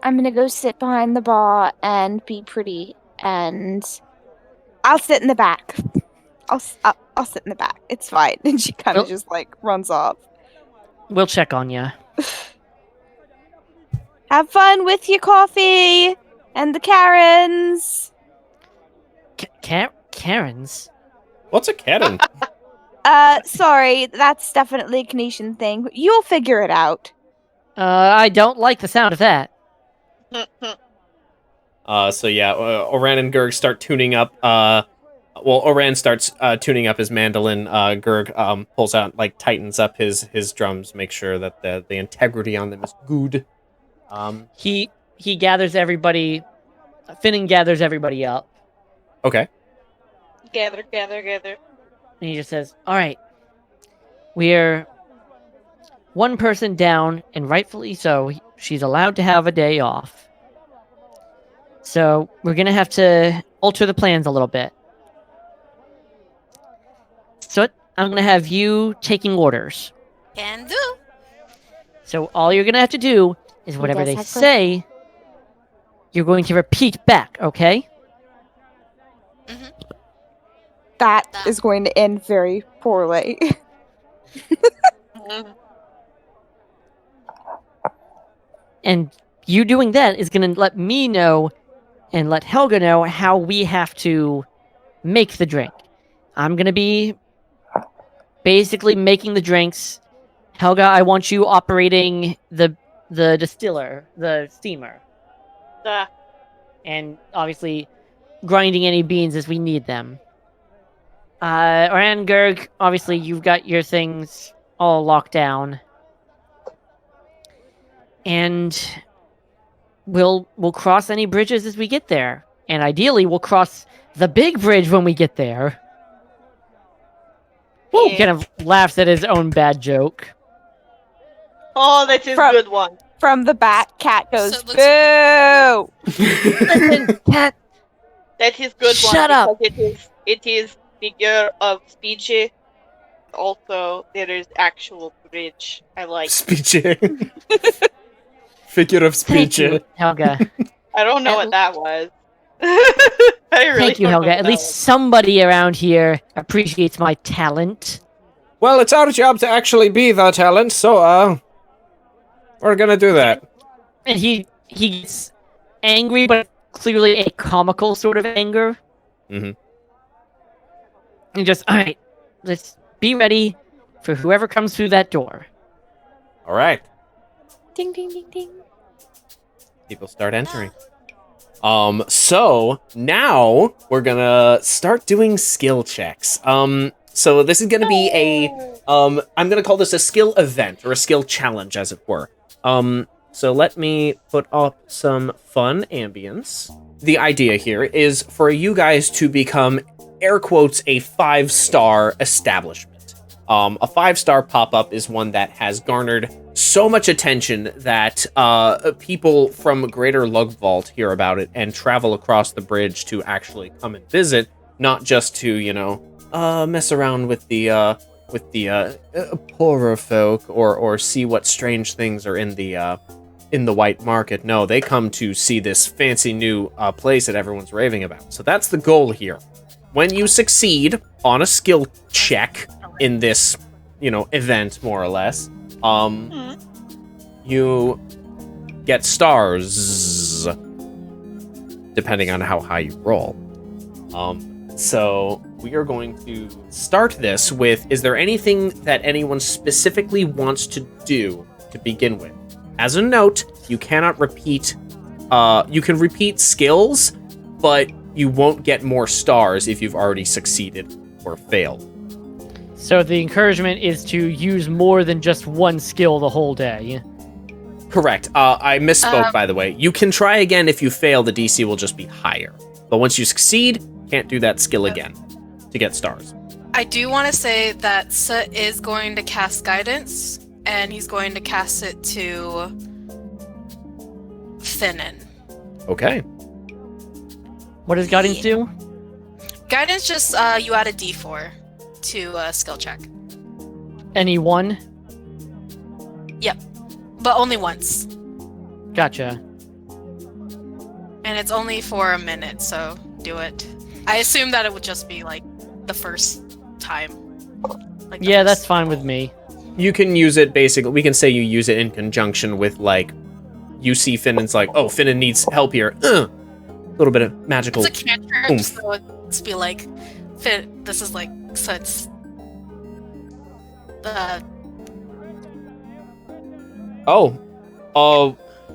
I'm gonna go sit behind the bar and be pretty, and I'll sit in the back. I'll sit in the back. It's fine. And she kind of Well- just like runs off. We'll check on you. Have fun with your coffee and the Karens. Karens? What's a Karen? Sorry, that's definitely a Canadian thing. You'll figure it out. I don't like the sound of that. So yeah, Oran and Gurg start tuning up. Oran starts tuning up his mandolin. Gurg pulls out, like, tightens up his drums, make sure that the integrity on them is good. He gathers everybody. Finnan gathers everybody up, Okay. Gather. and he just says, "All right, we're one person down, and rightfully so. She's allowed to have a day off. So we're gonna have to alter the plans a little bit. So I'm gonna have you taking orders. Can do. So all you're gonna have to do is whatever does they have say, you're going to repeat back, okay? That That- is going to end very poorly. Mhm. And you doing that is gonna let me know and let Helga know how we have to make the drink. I'm gonna be basically making the drinks. Helga, I want you operating the distiller, the steamer, Ah, and obviously grinding any beans as we need them. Oran Gurg, obviously you've got your things all locked down. And we'll cross any bridges as we get there. And ideally we'll cross the big bridge when we get there. He yeah. kind of laughs at his own bad joke. Oh, that is From- good one. From the back, Cat goes, So it looks- boo! Listen, Cat, That is good Shut one up. because it is figure of speech. Also, there is actual bridge. I like. Speech. Figure of thank speech. you, Helga. I don't know At- what that was. I really Thank you, don't know Helga. what At that least was. somebody around here appreciates my talent. Well, it's our job to actually be the talent, so we're gonna do that. And he gets angry, but clearly a comical sort of anger. Mhm. And just, alright, let's be ready for whoever comes through that door. All right. Ding, ding, ding, ding. People start entering. So now we're gonna start doing skill checks. So this is gonna be I'm gonna call this a skill event or a skill challenge, as it were. So let me put up some fun ambience. The idea here is for you guys to become, air quotes, a 5-star establishment. A 5-star pop-up is one that has garnered so much attention that people from Greater Lugvault hear about it and travel across the bridge to actually come and visit, not just to, mess around with the poorer folk or see what strange things are in the white market. No, they come to see this fancy new place that everyone's raving about. So that's the goal here. When you succeed on a skill check in this, event, more or less, you get stars, depending on how high you roll. So we are going to start this with, is there anything that anyone specifically wants to do to begin with? As a note, you cannot repeat, you can repeat skills, but you won't get more stars if you've already succeeded or failed. So the encouragement is to use more than just one skill the whole day. Correct. I misspoke, by the way. You can try again. If you fail, the DC will just be higher. But once you succeed, can't do that skill again to get stars. I do want to say that Soot is going to cast Guidance, and he's going to cast it to Finnan. Okay. What does guidance do? Guidance just, you add a d4 to a skill check. Any one? Yep. But only once. Gotcha. And it's only for a minute, so do it. I assume that it would just be, like, the first time. Like Yeah, that's fine with me. You can use it basically. We can say you use it in conjunction with, like, you see Finnan's like, oh, Finnan needs help here. A little bit of magical. It's a cantrip, oomph. so it's be like, this is like, so it's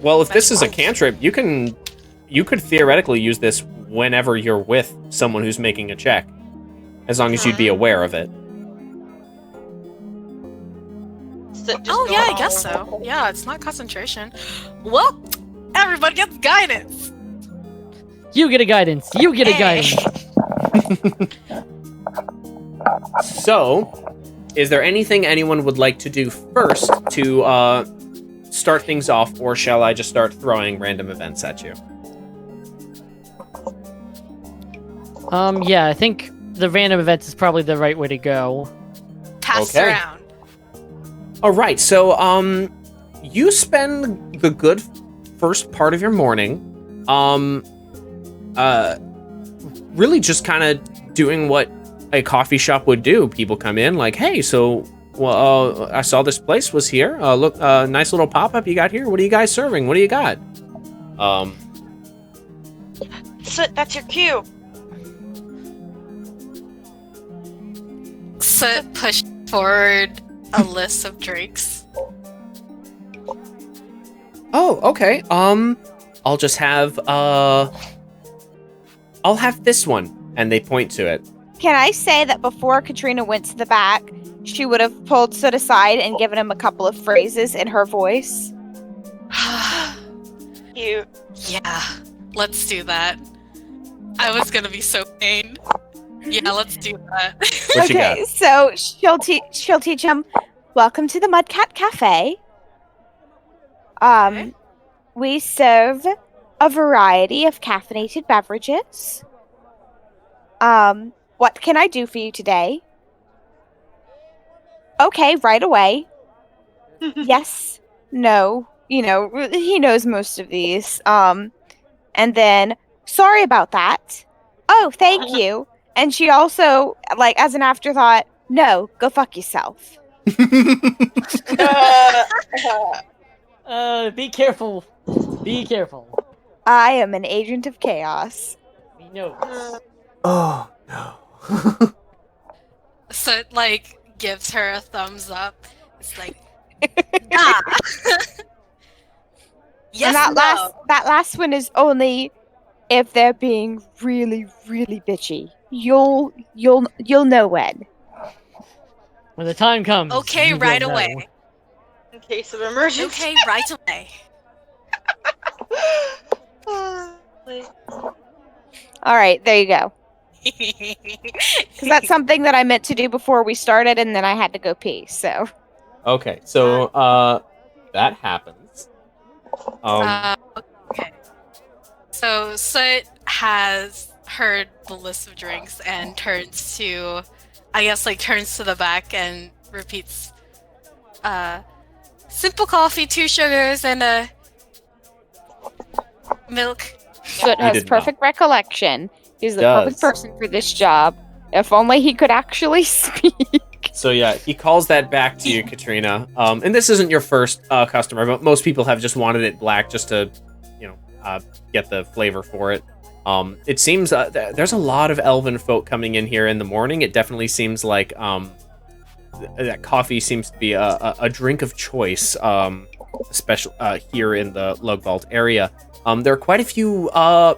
well, if this is a cantrip, you could theoretically use this whenever you're with someone who's making a check, as long as you'd be aware of it. So just oh yeah, I normal. guess so. Yeah, it's not concentration. Well, everybody gets guidance. You get a guidance. You get a Hey. guidance. So, is there anything anyone would like to do first to start things off, or shall I just start throwing random events at you? Yeah, I think the random events is probably the right way to go. Pass Okay. around. All right, so you spend the good first part of your morning, really just kind of doing what a coffee shop would do. People come in like, hey, so I saw this place was here. Look, nice little pop up you got here. What are you guys serving? What do you got? So that's your cue. Soot pushed forward a list of drinks. Oh, okay. I'll just have I'll have this one, and they point to it. Can I say that before Katrina went to the back, she would have pulled Soot aside and given him a couple of phrases in her voice? Cute. Yeah, let's do that. I was gonna be so pained. Yeah, let's do that. What you got? Okay, so she'll teach him. Welcome to the Mudcat Café. Okay. We serve a variety of caffeinated beverages. What can I do for you today? Okay, right away. Yes, no, he knows most of these. And then, sorry about that. Oh, thank you. And she also, like, as an afterthought, no, go fuck yourself. Be careful. Be careful. I am an agent of chaos. We know. Oh no. So it, like, gives her a thumbs up. It's like, ah. Yes, And that no. last one is only if they're being really, really bitchy. You'll know when. When the time comes. Okay, you will right know. away. In case of emergency. Okay, right away. All right, there you go. Because that's something that I meant to do before we started, and then I had to go pee. So Okay, so that happens. Okay. So Soot has heard the list of drinks and turns to the back and repeats, simple coffee, 2 sugars, and a milk. Soot You has did perfect recollection. He's the Does. perfect person for this job. If only he could actually speak. So yeah, he calls that back to you, Katrina. And this isn't your first customer, but most people have just wanted it black just to, get the flavor for it. It seems there's a lot of elven folk coming in here in the morning. It definitely seems like that coffee seems to be a drink of choice, especially here in the Lug Vault area. There are quite a few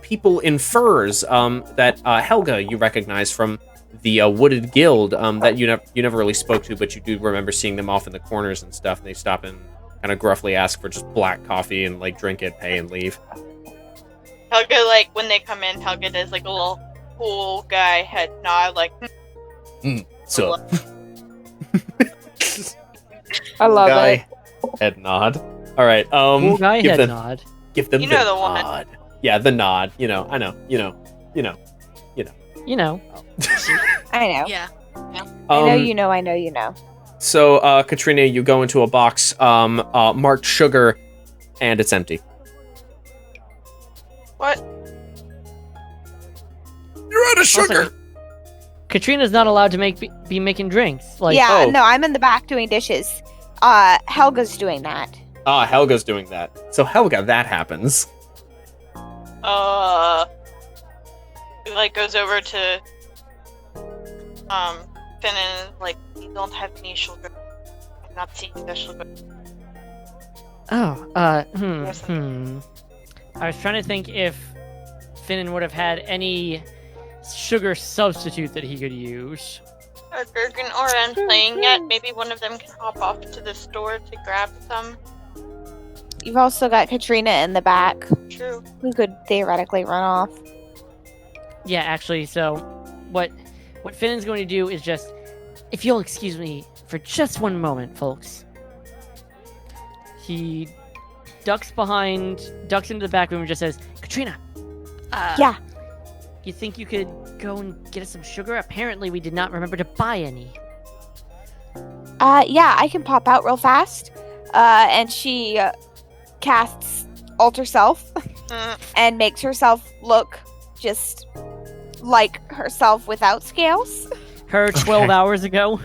people in furs that Helga you recognize from the Wooded Guild that you never really spoke to, but you do remember seeing them off in the corners and stuff. And they stop and kind of gruffly ask for just black coffee and like drink it, pay, and leave. Helga, like, when they come in, Helga does like a little cool guy head nod, like, So, I love guy it. head nod. All right. Cool guy give head them, nod. Give them You know the the one. nod. Yeah, the nod. You know, I know. You know. You know. I know. Yeah. I know you know. I know you know. So, Katrina, you go into a box marked sugar, and it's empty. what? You're out of Also, Katrina's not allowed to be making drinks. Like, yeah, oh. no, I'm in the back doing dishes. Helga's doing that. Helga's doing that. So, Helga, that happens. He, like, goes over to, Finn and, like, we don't have any sugar. I'm not seeing the sugar. I was trying to think if Finnan would have had any sugar substitute that he could use. Are Gergen or Ann playing yet? Maybe one of them can hop off to the store to grab some. You've also got Katrina in the back, True. who could theoretically run off. Yeah, actually, so what Finnan's going to do is just, if you'll excuse me for just one moment, folks. He ducks into the back room and just says, Katrina, Yeah. you think you could go and get us some sugar? Apparently we did not remember to buy any. Yeah, I can pop out real fast. And she casts Alter Self and makes herself look just like herself without scales. Her 12 hours ago.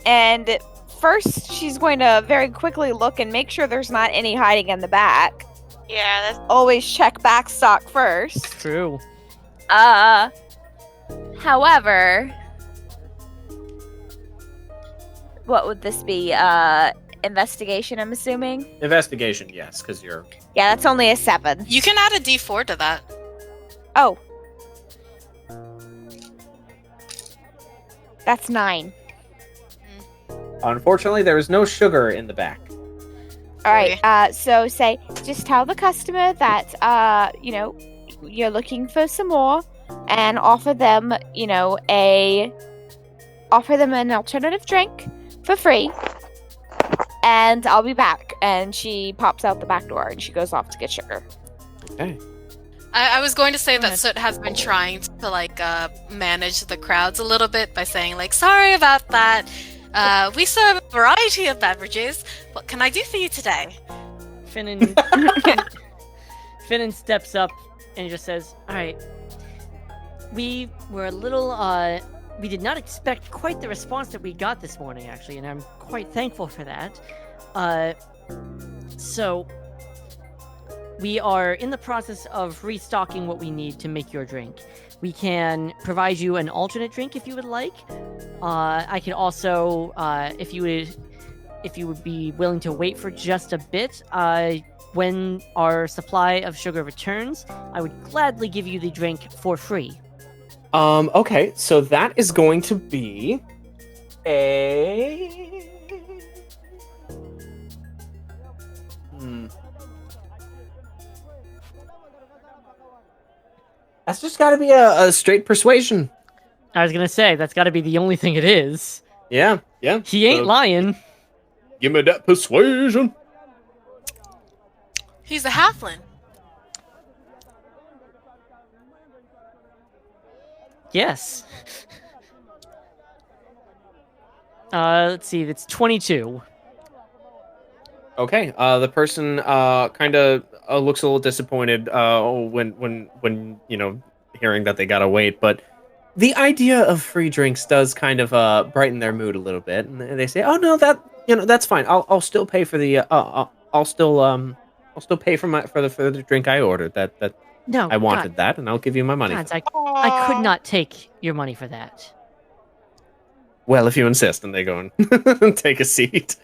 And first she's going to very quickly look and make sure there's not any hiding in the back. Yeah, that's Always check back stock first. True. However, what would this be? Investigation, I'm assuming? Investigation, yes, because you're... Yeah, that's only a 7. You can add a D4 to that. Oh. That's 9. Unfortunately, there is no sugar in the back. Alright, so say, just tell the customer that, you're looking for some more, and offer them, offer them an alternative drink for free, and I'll be back. And she pops out the back door and she goes off to get sugar. Okay. I was going to say Go that ahead. Soot has been trying to like manage the crowds a little bit by saying like, sorry about that. We serve a variety of beverages. What can I do for you today? Finnan steps up and just says, alright, we were a little, we did not expect quite the response that we got this morning, actually, and I'm quite thankful for that. So, we are in the process of restocking what we need to make your drink. We can provide you an alternate drink if you would like. I could also, if you would be willing to wait for just a bit, when our supply of sugar returns, I would gladly give you the drink for free. Okay, so that is going to be a... That's just got to be a straight persuasion. I was gonna say, that's gotta be the only thing it is. Yeah. He ain't lying. Give me that persuasion. He's a halfling. Yes. Let's see, it's 22. Okay. The person kind of looks a little disappointed when hearing that they gotta wait, but the idea of free drinks does kind of brighten their mood a little bit, and they say, "Oh no, that's fine. I'll still pay for the I'll still pay for the drink I ordered. That No, I wanted that, and I'll give you my money." Gods, I could not take your money for that. Well, if you insist, and they go and take a seat.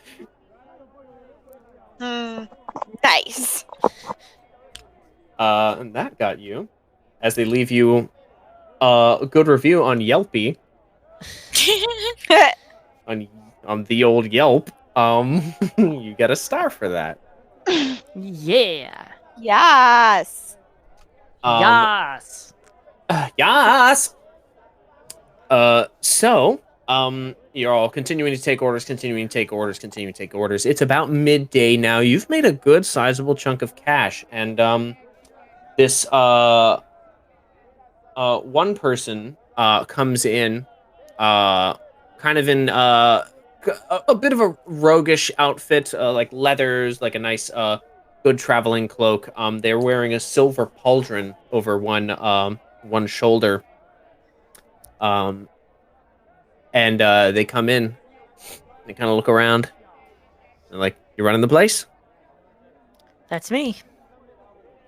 Nice. And that got you, as they leave you a good review on Yelpy. On on the old Yelp, you get a star for that. Yeah. Yes. Yes. Yes. So, you're all continuing to take orders. It's about midday now. You've made a good sizable chunk of cash, and this one person comes in, kind of in a bit of a roguish outfit, like leathers, like a nice good traveling cloak. They're wearing a silver pauldron over one shoulder. And they come in. They kind of look around. They're like, "You running the place?" That's me.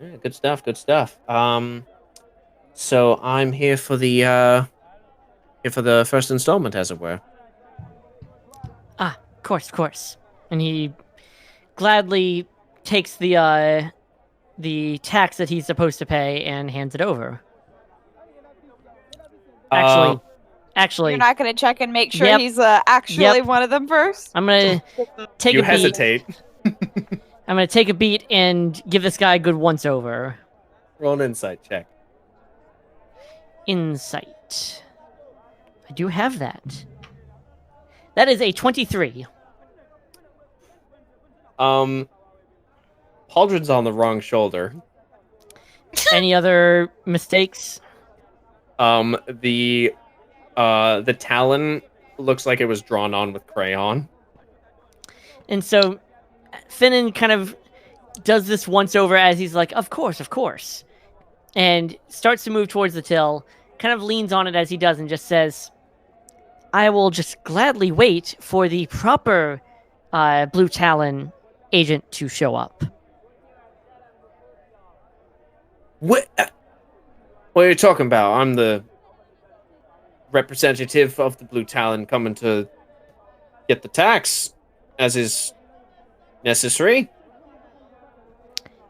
Yeah, good stuff. Good stuff. So I'm here for the first installment, as it were. Ah, of course. And he gladly takes the tax that he's supposed to pay and hands it over. Actually, You're not going to check and make sure Yep. he's actually one of them first? I'm gonna take you a beat. hesitate. I'm gonna take a beat and give this guy a good once over. Roll an insight check. Insight. I do have that. That is a 23. Pauldron's on the wrong shoulder. Any other mistakes? The talon looks like it was drawn on with crayon. And so Finnan kind of does this once over as he's like, of course, and starts to move towards the till, kind of leans on it as he does and just says, I will just gladly wait for the proper Blue Talon agent to show up. What are you talking about? I'm the representative of the Blue Talon coming to get the tax, as is necessary.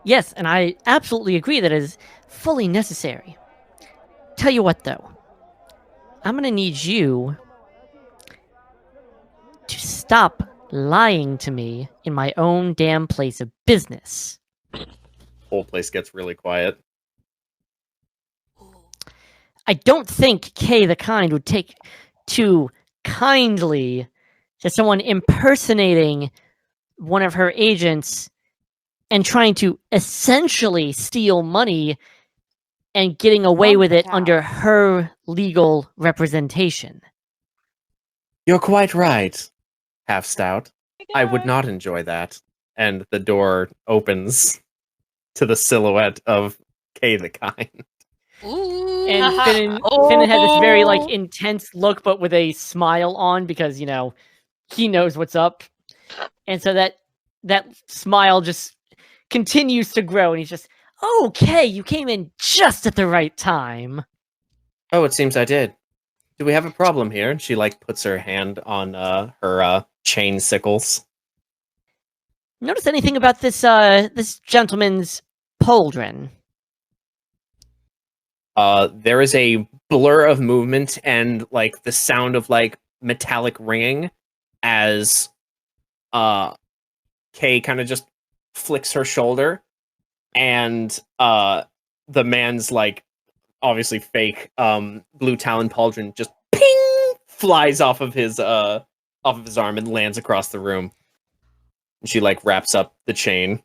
Yes, and I absolutely agree that it is fully necessary. Tell you what, though. I'm gonna need you to stop lying to me in my own damn place of business. Whole place gets really quiet. I don't think Kay the Kind would take too kindly to someone impersonating one of her agents and trying to essentially steal money and getting away From with the it town. under her legal representation. You're quite right, Half Stout. I would not enjoy that. And the door opens to the silhouette of Kay the Kind. Ooh. And Finnan had this very intense look, but with a smile on because he knows what's up, and so that smile just continues to grow, and he's just, okay, you came in just at the right time. Oh, it seems I did. Do we have a problem here? And she puts her hand on her chain sickles. Notice anything about this gentleman's pauldron? There is a blur of movement and the sound of metallic ringing as Kay kind of just flicks her shoulder, and the man's obviously fake Blue Talon pauldron just ping flies off of his arm and lands across the room. And she wraps up the chain.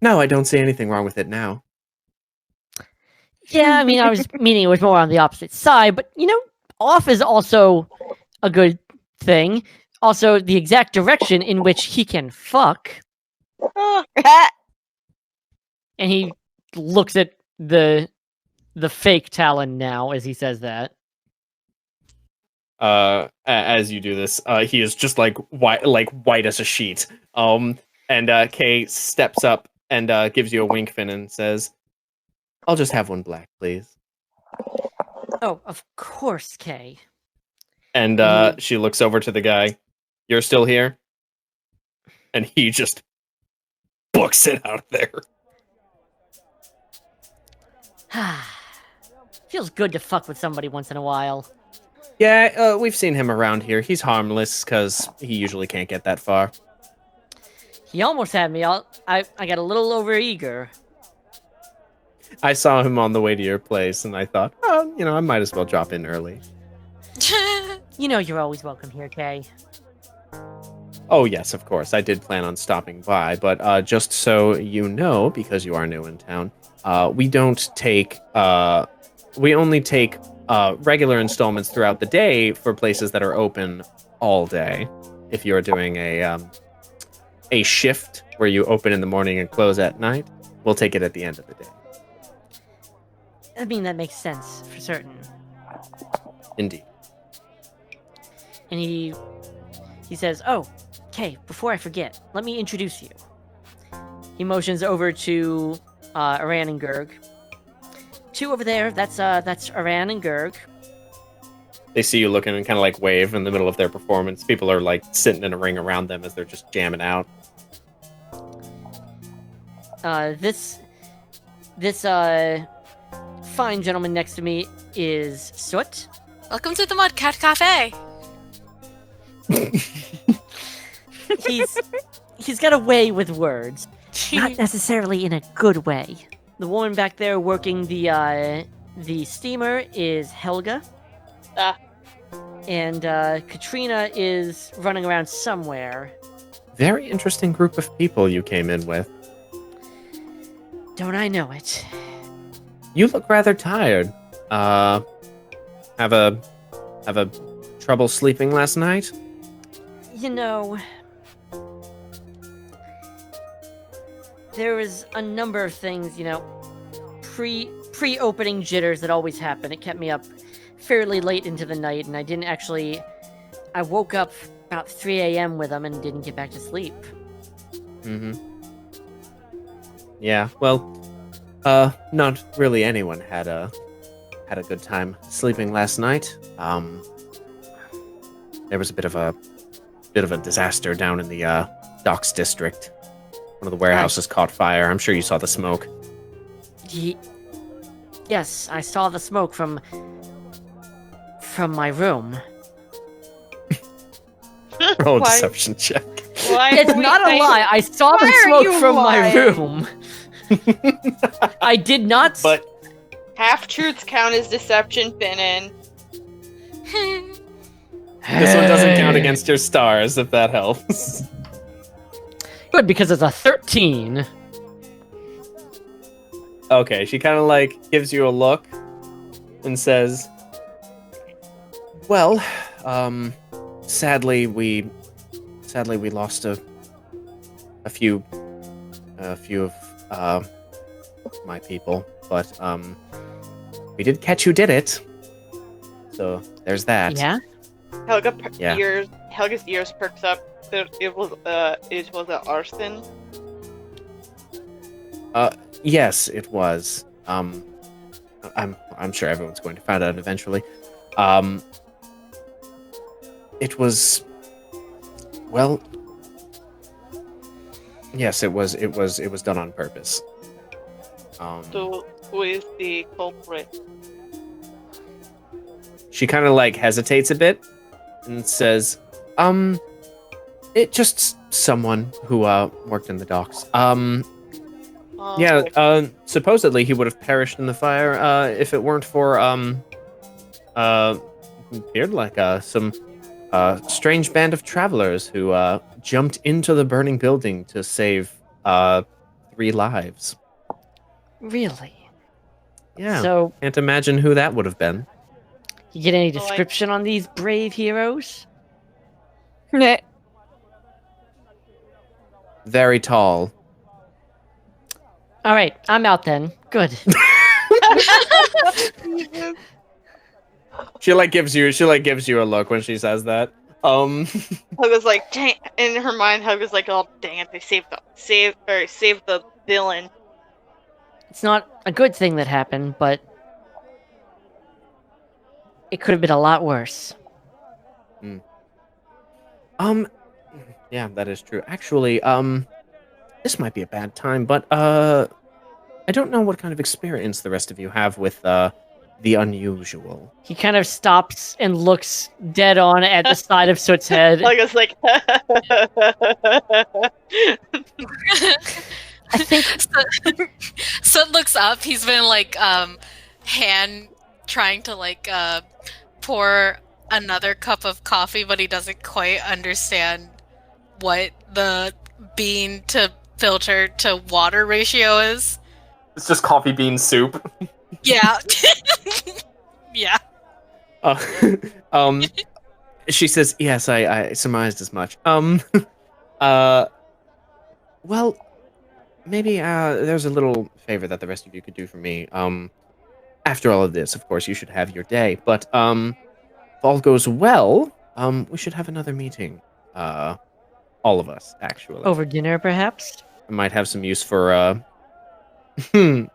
No, I don't see anything wrong with it now. Yeah, I mean, I was meaning it was more on the opposite side, but off is also a good thing. Also, the exact direction in which he can fuck. And he looks at the fake Talon now as he says that. As you do this, he is just white as a sheet. And Kay steps up and gives you a wink, Finn, and says, I'll just have one black, please. Oh, of course, Kay. And she looks over to the guy. You're still here? And he just books it out of there. Feels good to fuck with somebody once in a while. Yeah, we've seen him around here. He's harmless because he usually can't get that far. He almost had me. I got a little overeager. I saw him on the way to your place, and I thought, oh, I might as well drop in early. You know you're always welcome here, Kay. Oh, yes, of course. I did plan on stopping by, but just so you know, because you are new in town, we don't take... we only take regular installments throughout the day for places that are open all day. If you're doing a shift where you open in the morning and close at night, we'll take it at the end of the day. I mean, that makes sense, for certain. Indeed. And he says, oh, Kay, before I forget, let me introduce you. He motions over to Aran and Gurg. Two over there, that's Aran and Gurg. They see you looking and kind of like wave in the middle of their performance. People are like sitting in a ring around them as they're just jamming out. This fine gentleman next to me is Soot. Welcome to the Mudcat Café. He's got a way with words, not necessarily in a good way. The woman back there working the steamer is Helga. And Katrina is running around somewhere. Very interesting group of people you came in with. Don't I know it? You look rather tired. Have a trouble sleeping last night? You know, there was a number of things, pre-opening jitters that always happen. It kept me up fairly late into the night, and I woke up about 3 a.m. with them and didn't get back to sleep. Mm-hmm. Yeah, well, not really anyone had a good time sleeping last night. There was a bit of a disaster down in the docks district. One of the warehouses caught fire. I'm sure you saw the smoke. Yes, I saw the smoke from my room. Roll a Why- deception check. Why It's are we not a saying- lie. I saw the Why are smoke you from my lying? room. I did not. But Half truths count as deception, Finnan. this one doesn't count against your stars, if that helps. Good, because it's a 13. Okay, she kind of like gives you a look and says, "Well, sadly we lost a few of my people, but we did catch who did it. So there's that." Yeah? Yeah. Helga's ears perks up. It was an arson. Yes, it was. I'm sure everyone's going to find out eventually. It was, well, yes, it was done on purpose. So who is the culprit? She kind of like hesitates a bit and says, it just someone who worked in the docks. Yeah, Okay. supposedly he would have perished in the fire if it weren't for appeared like some strange band of travelers who jumped into the burning building to save 3 lives. Really? Yeah, So, can't imagine who that would have been. you get any So, like- description on these brave heroes? Very tall. All right, I'm out then. Good. She gives you a look when she says that. Helga's like, dang, in her mind, Helga's like, oh dang it, they saved the villain. It's not a good thing that happened, but it could have been a lot worse. Yeah, that is true. Actually, this might be a bad time, but I don't know what kind of experience the rest of you have with the unusual. He kind of stops and looks dead on at the side of Soot's head. I was like, I think So looks up. He's been like hand trying to like pour another cup of coffee, but he doesn't quite understand what the bean to filter to water ratio is. It's just coffee bean soup. Yeah. Yeah. She says, yes, I surmised as much. Well, maybe there's a little favor that the rest of you could do for me. After all of this, of course, you should have your day, but if all goes well, we should have another meeting. All of us, actually. over dinner, perhaps. I might have some use for maybe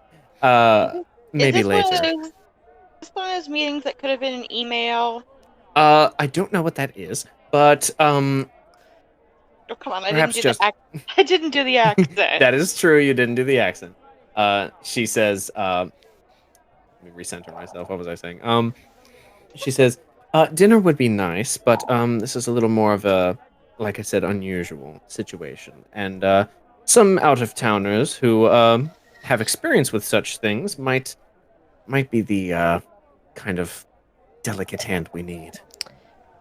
is later. this one of those meetings that could have been an email? I don't know what that is, but Oh, come on, Perhaps just- I didn't do the accent. that is true. You didn't do the accent. She says, let me recenter myself. What was I saying? She says, dinner would be nice, but this is a little more of a, like I said, unusual situation, and some out-of-towners who have experience with such things might be the kind of delicate hand we need.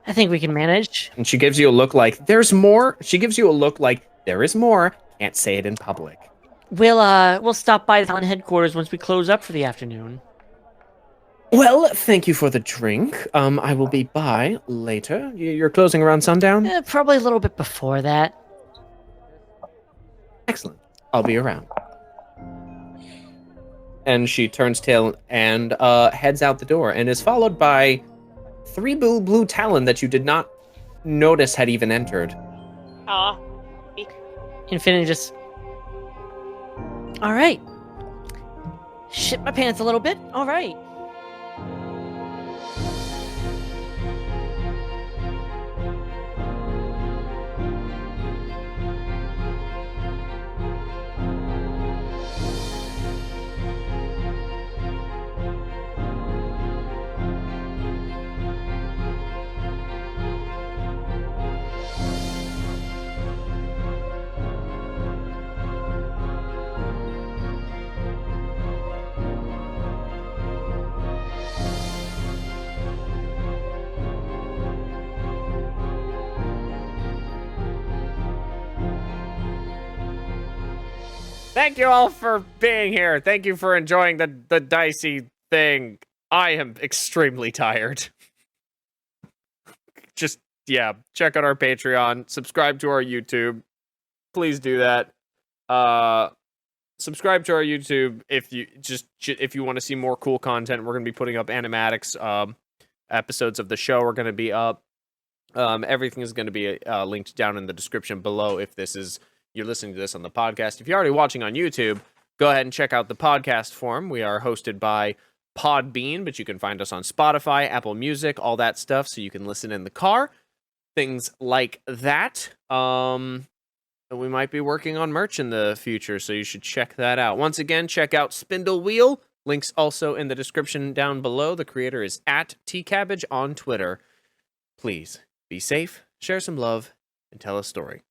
I think we can manage. And she gives you a look like there's more. She gives you a look like there is more. Can't say it in public. We'll stop by the town headquarters once we close up for the afternoon. Well, thank you for the drink. I will be by later. You're closing around sundown? Probably a little bit before that. Excellent. I'll be around. And she turns tail and heads out the door and is followed by 3 blue talon that you did not notice had even entered. Aw. Infinity just... Alright. Shit my pants a little bit. Alright. Thank you all for being here. Thank you for enjoying the Dicey thing. I am extremely tired. Just, yeah, check out our Patreon. Subscribe to our YouTube. Please do that. Subscribe to our YouTube if you want to see more cool content. We're going to be putting up animatics episodes of the show are going to be up. Everything is going to be linked down in the description below if you're listening to this on the podcast. If you're already watching on YouTube, go ahead and check out the podcast form. We are hosted by Podbean, but you can find us on Spotify, Apple Music, all that stuff, so you can listen in the car. Things like that. We might be working on merch in the future, so you should check that out. Once again, check out Spindle Wheel. Links also in the description down below. The creator is @tcabbage on Twitter. Please be safe, share some love, and tell a story.